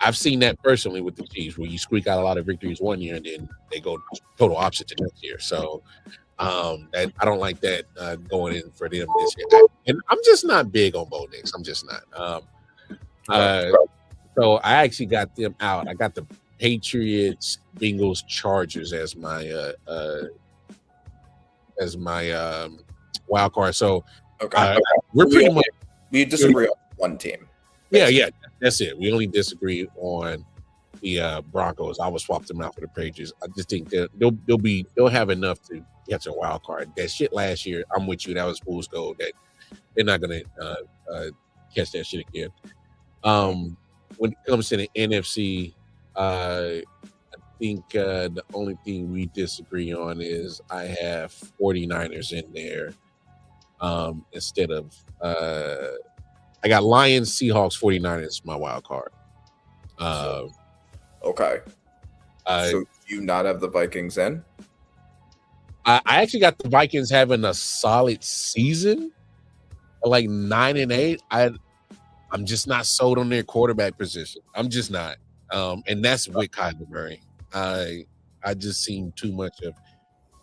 I've seen that personally with the Chiefs, where you squeak out a lot of victories one year and then they go total opposite to next year. So I don't like that going in for them this year. And I'm just not big on Bo Nix. I'm just not. So I actually got them out. I got the Patriots, Bengals, Chargers as my wild card. So we're pretty much we disagree on one team. Yeah, that's it. We only disagree on the Broncos. I would swap them out for the Patriots. I just think that they'll have enough to catch a wild card. That shit last year, I'm with you. That was fool's gold. That they're not gonna catch that shit again. When it comes to the NFC, I think the only thing we disagree on is I have 49ers in there instead of I got Lions, Seahawks, 49ers, my wild card. Okay. So do you not have the Vikings in? I actually got the Vikings having a solid season, like 9-8. I'm just not sold on their quarterback position. I'm just not. And that's with Kyler Murray. I just seen too much of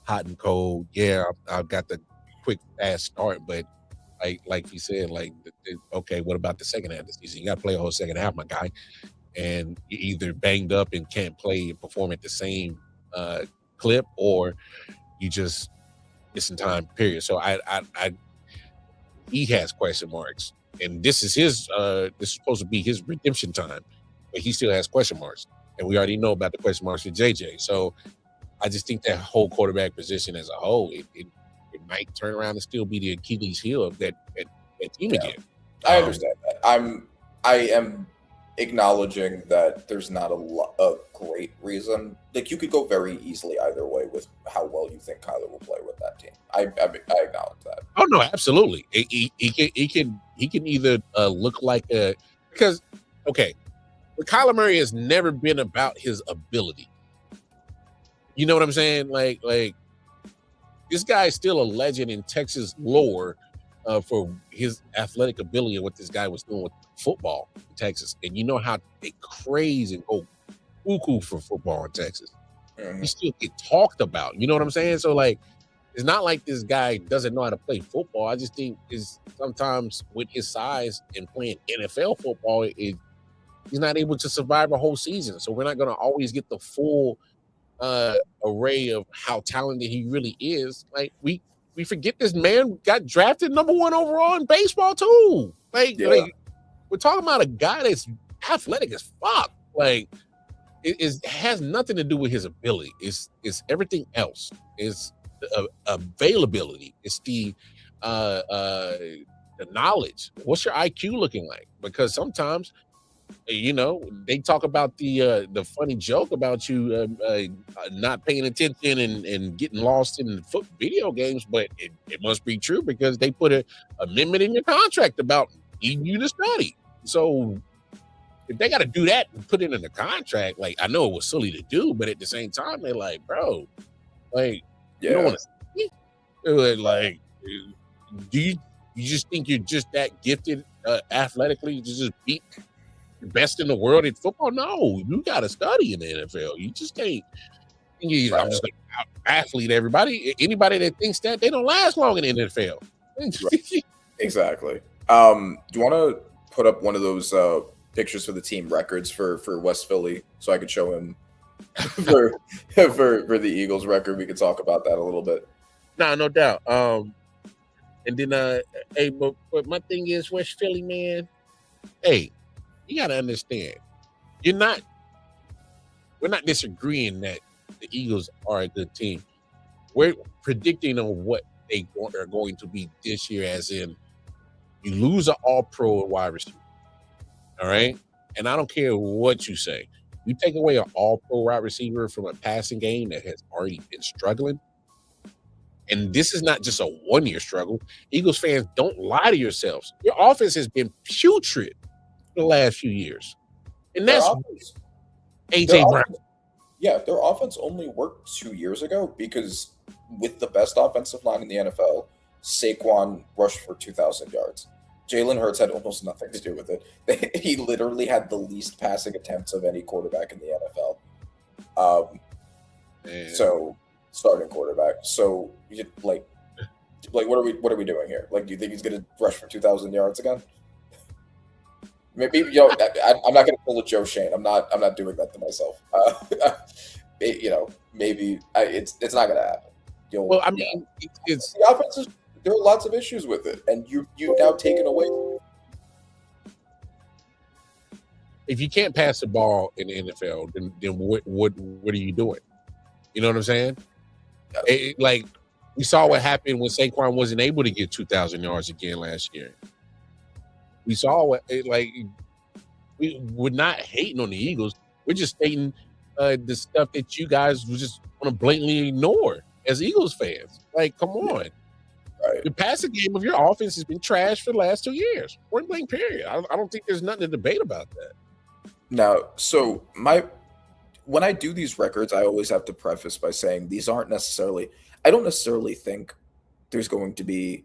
hot and cold. Yeah, I've got the quick fast start, but like you said, okay, what about the second half of the season? You got to play a whole second half, my guy. And you're either banged up and can't play and perform at the same clip, or you just missing time, period. So he has question marks. And this is supposed to be his redemption time, but he still has question marks. And we already know about the question marks with JJ. So I just think that whole quarterback position as a whole, it might turn around and still be the Achilles heel of that team again. I understand that. I am acknowledging that there's not a great reason. Like, you could go very easily either way with how well you think Kyler will play with that team. I acknowledge that. Oh no, absolutely. He can either look like because but Kyler Murray has never been about his ability. You know what I'm saying? Like this guy is still a legend in Texas lore for his athletic ability and what this guy was doing with football in Texas. And you know how they craze and go cuckoo for football in Texas. Mm-hmm. He still get talked about. You know what I'm saying? So it's not like this guy doesn't know how to play football. I just think is sometimes with his size and playing NFL football, he's not able to survive a whole season. So we're not going to always get the full array of how talented he really is. Like we forget this man got drafted #1 overall in baseball too. Like we're talking about a guy that's athletic as fuck. Like it has nothing to do with his ability. It's everything else. It's the availability. It's the knowledge. What's your IQ looking like? Because sometimes You know, they talk about the funny joke about you not paying attention and getting lost in video games, but it must be true because they put a amendment in your contract about needing you to study. So if they got to do that and put it in the contract, like I know it was silly to do, but at the same time, they're like, bro, like you don't want to study? Like, do you just think you're just that gifted athletically to just beat the best in the world at football? No, you got to study in the NFL. You just can't. I'm just like athlete. Everybody, anybody that thinks that, they don't last long in the NFL. Right. Exactly. Do you want to put up one of those pictures for the team records for West Philly so I could show him for the Eagles record? We could talk about that a little bit. No doubt. And then hey, but my thing is West Philly, man. Hey, you gotta understand. We're not disagreeing that the Eagles are a good team. We're predicting on what they are going to be this year, as in you lose an all-pro wide receiver. All right. And I don't care what you say. You take away an all-pro wide receiver from a passing game that has already been struggling. And this is not just a one-year struggle. Eagles fans, don't lie to yourselves. Your offense has been putrid for the last few years. And that's A.J. Brown. Yeah, their offense only worked 2 years ago because with the best offensive line in the NFL, Saquon rushed for 2,000 yards. Jalen Hurts had almost nothing to do with it. He literally had the least passing attempts of any quarterback in the NFL. So starting quarterback. So like what are we doing here? Like, do you think he's going to rush for 2,000 yards again? Maybe I'm not going to pull a Joe Shane. I'm not doing that to myself. Maybe it's not going to happen. It's the offense is. There are lots of issues with it, and you've now taken away. If you can't pass the ball in the NFL, then what are you doing? You know what I'm saying? Like we saw what happened when Saquon wasn't able to get 2,000 yards again last year. We saw we're not hating on the Eagles. We're just stating the stuff that you guys just want to blatantly ignore as Eagles fans. Like, come on. Right. The passing game of your offense has been trashed for the last 2 years. Point blank, period. I don't think there's nothing to debate about that. Now, so when I do these records, I always have to preface by saying these aren't necessarily. I don't necessarily think there's going to be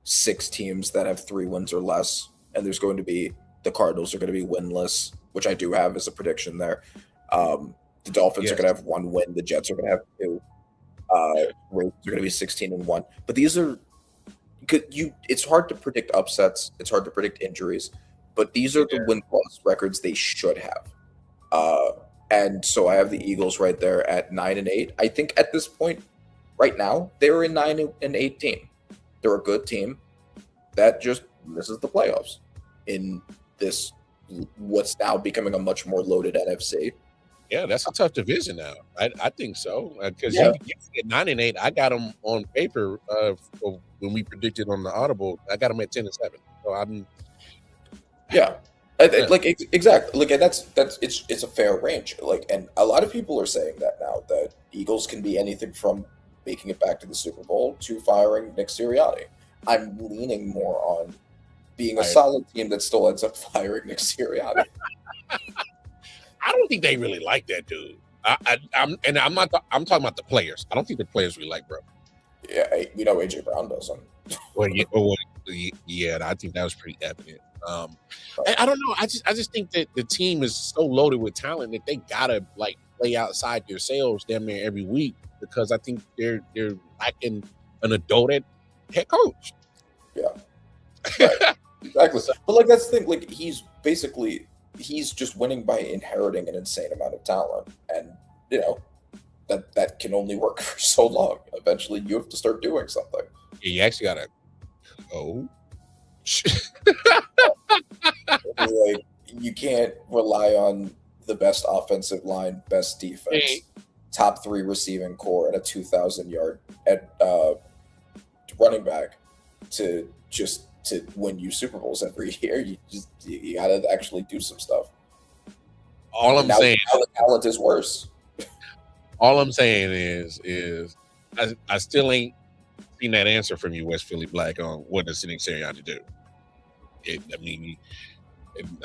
6 teams that have 3 wins or less, and there's going to be the Cardinals are going to be winless, which I do have as a prediction there. The Dolphins are going to have 1 win. The Jets are going to have 2. Raiders are going to be 16-1. But these are. It's hard to predict upsets. It's hard to predict injuries, but these are the win-loss records they should have. And so I have the Eagles right there at 9-8. I think at this point, right now, they're in 9-8 team. They're a good team that just misses the playoffs in this what's now becoming a much more loaded NFC. Yeah, that's a tough division now. I think so because you get 9-8. I got them on paper when we predicted on the Audible. I got them at 10-7. So I'm. Exactly. Like, and that's it's a fair range. Like, and a lot of people are saying that now that Eagles can be anything from making it back to the Super Bowl to firing Nick Sirianni. I'm leaning more on being a solid team that still ends up firing Nick Sirianni. I don't think they really like that dude. I'm talking about the players. I don't think the players really like bro. Yeah, AJ Brown doesn't. Yeah, I think that was pretty evident. I don't know. I just think that the team is so loaded with talent that they gotta like play outside themselves damn near every week because I think they're lacking an adult head coach. Yeah, right. Exactly. But like that's the thing. Like he's just winning by inheriting an insane amount of talent, and that can only work for so long. Eventually, you have to start doing something. Yeah, you actually gotta go. Like you can't rely on the best offensive line, best defense, top 3 receiving core, and a 2,000-yard running back to win you Super Bowls every year. You gotta actually do some stuff. All I'm saying, now the talent is worse. all I'm saying is I still ain't seen that answer from you, West Philly Black, on what does Nick Sirianni do.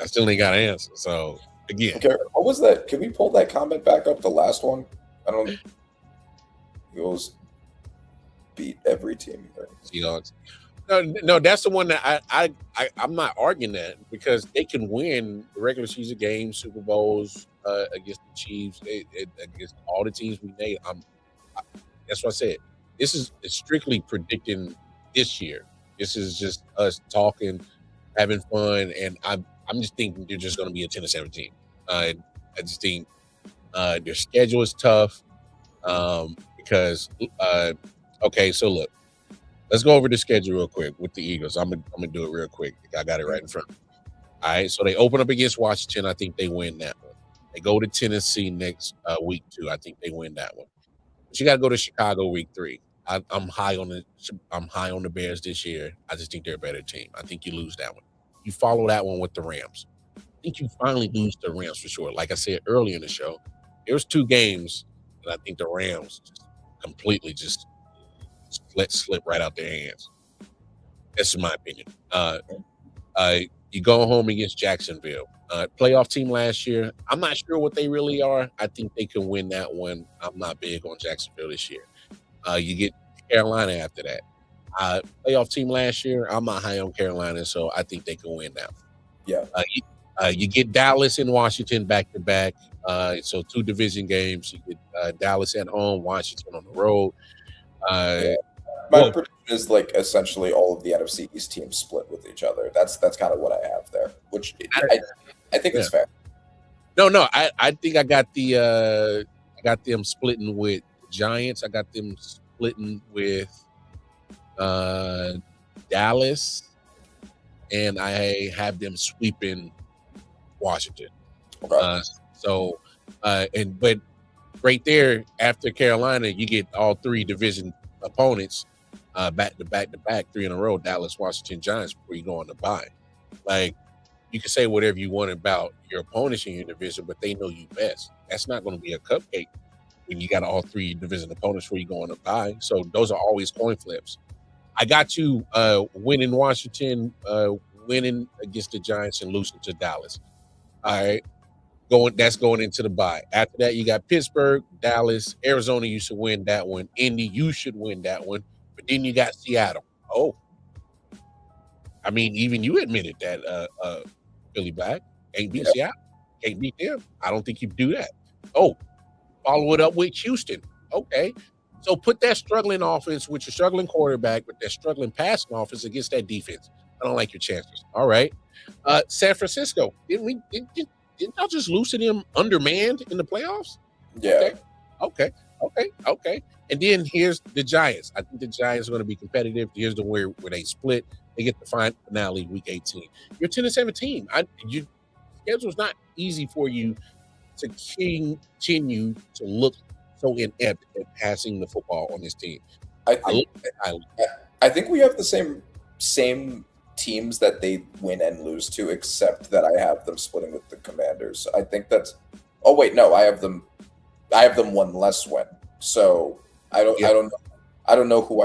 I still ain't got an answer. So again, Okay, what was that? Can we pull that comment back up? The last one. I don't. It goes beat every team here. Seahawks. No, that's the one that I'm not arguing that, because they can win the regular season games, Super Bowls against the Chiefs, against all the teams we named. That's what I said. This is strictly predicting this year. This is just us talking, having fun, and I'm just thinking they're just going to be a 10-17. I just think their schedule is tough because okay, so look. Let's go over the schedule real quick with the Eagles. I'm gonna do it real quick. I got it right in front of me. All right, so they open up against Washington. I think they win that one. They go to Tennessee next week 2. I think they win that one. But you got to go to Chicago week 3. I'm high on the Bears this year. I just think they're a better team. I think you lose that one. You follow that one with the Rams. I think you finally lose the Rams for sure. Like I said earlier in the show, there was 2 games that I think the Rams just completely just let slip right out their hands. That's my opinion. You go home against Jacksonville. Playoff team last year. I'm not sure what they really are. I think they can win that one. I'm not big on Jacksonville this year. You get Carolina after that. Playoff team last year. I'm not high on Carolina, so I think they can win now. Yeah. You get Dallas and Washington back to back. So 2 division games. You get Dallas at home, Washington on the road. My prediction is like essentially all of the NFC East teams split with each other. That's kind of what I have there, which I think is fair. No, I think I got them splitting with Giants. I got them splitting with Dallas, and I have them sweeping Washington. Okay. But right there after Carolina, you get all 3 division opponents back to back 3 in a row, Dallas, Washington, Giants, before you go on the bye. Like, you can say whatever you want about your opponents in your division, but they know you best. That's not going to be a cupcake when you got all 3 division opponents before you go on the bye. So those are always coin flips. I got you winning Washington, winning against the Giants, and losing to Dallas. All right. That's going into the bye. After that, you got Pittsburgh, Dallas, Arizona. You should win that one. Indy, you should win that one. But then you got Seattle. Oh, I mean, even you admitted that Philly Black ain't beat Seattle, can't beat them. I don't think you do that. Oh, follow it up with Houston. Okay, so put that struggling offense with your struggling quarterback, with that struggling passing offense against that defense. I don't like your chances. All right, San Francisco. Didn't y'all just lose to them undermanned in the playoffs? Yeah. Okay. And then here's the Giants. I think the Giants are going to be competitive. Here's the where they split. They get the finale week 18. You're 10-17. Your schedule's not easy for you to continue to look so inept at passing the football on this team. I think we have the same teams that they win and lose to, except that I have them splitting with the Commanders. I think that's. Oh wait, no, I have them one less win. So I don't know who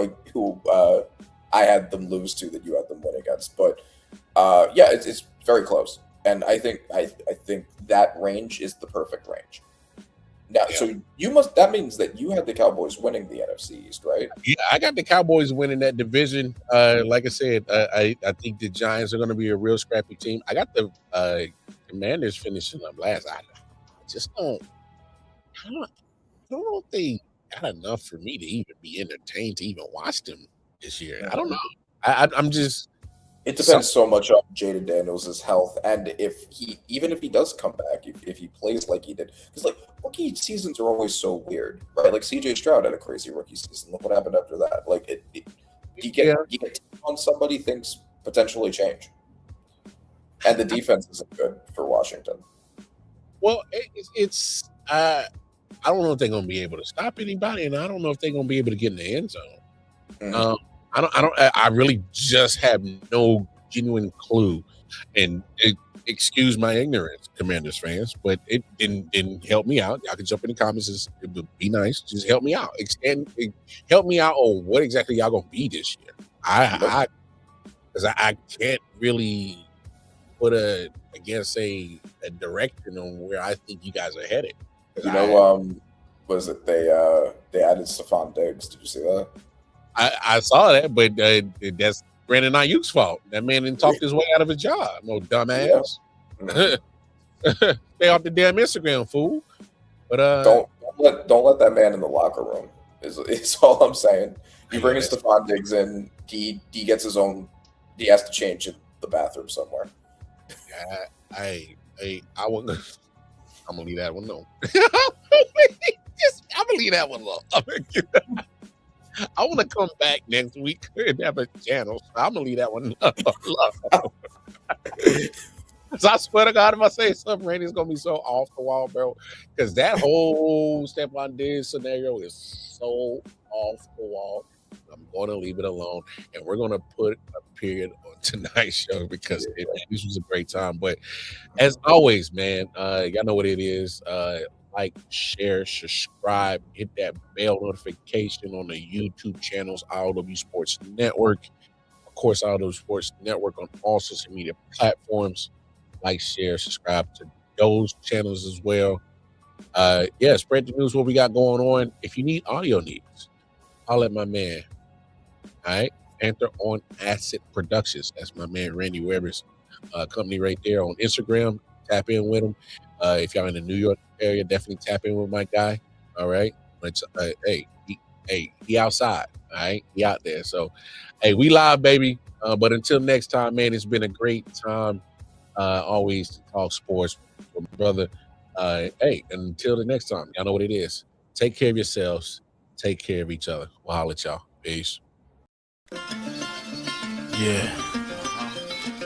I had them lose to that you had them win against. But it's very close, and I think that range is the perfect range. Now, so that means that you had the Cowboys winning the NFC East, right? Yeah, I got the Cowboys winning that division. Like I said, I think the Giants are going to be a real scrappy team. I got the Commanders finishing up last. I don't know if they got enough for me to even be entertained to even watch them this year. I don't know. I'm just. It depends so much on Jaden Daniels' health, and even if he does come back, if he plays like he did, because like rookie seasons are always so weird, right? Like CJ Stroud had a crazy rookie season. Look what happened after that. Like you get on somebody, things potentially change, and the defense isn't good for Washington. Well, it's I don't know if they're going to be able to stop anybody, and I don't know if they're going to be able to get in the end zone. Mm-hmm. I really just have no genuine clue, and excuse my ignorance, Commanders fans, but it didn't help me out. Y'all can jump in the comments. It would be nice. Just help me out. Help me out on what exactly y'all gonna be this year. I can't really put against a direction on where I think you guys are headed. You know, was it they added Stephon Diggs? Did you see that? I saw that, but that's Brandon Ayuk's fault. That man didn't talk his way out of a job. No dumbass. Yeah. Stay off the damn Instagram, fool. But don't let that man in the locker room. Is all I'm saying. You bring Stephon Diggs in, he gets his own. He has to change in the bathroom somewhere. I wouldn't. I'm gonna leave that one alone. I'm gonna leave that one alone. I want to come back next week and have a channel. So I'm gonna leave that one alone. So I swear to God, if I say something, Randy's gonna be so off the wall, bro. Because that whole Stephon Diggs scenario is so off the wall. I'm going to leave it alone, and we're going to put a period on tonight's show because this was a great time. But as always, man, y'all know what it is. Like, share, subscribe, hit that bell notification on the YouTube channels, I.O.W Sports Network. Of course, I.O.W Sports Network on all social media platforms. Like, share, subscribe to those channels as well. Spread the news, what we got going on. If you need audio needs, I'll let my man. All right, Panther on Acid Productions. That's my man Randy Weber's company right there on Instagram. Tap in with him. If y'all in the New York area, definitely tap in with my guy. All right, but he outside. All right, he out there. So, hey, we live, baby. But until next time, man, it's been a great time. Always to talk sports with my brother. Hey, until the next time, y'all know what it is. Take care of yourselves. Take care of each other. We'll holler at y'all. Peace. Yeah.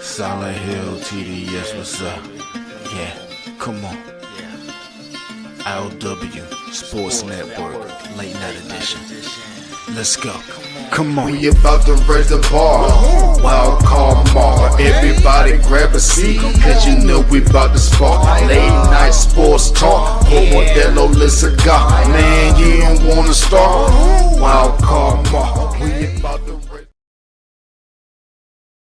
Silent Hill TD, what's up? Yeah, come on. I.O.W Sports Network, late night edition. Let's go. Come on. We about to raise the bar. Wild card mark. Everybody grab a seat, cause you know we about to spark. Late night sports talk. Como Modelo, let's go. Man, you don't wanna start. Wild card mark.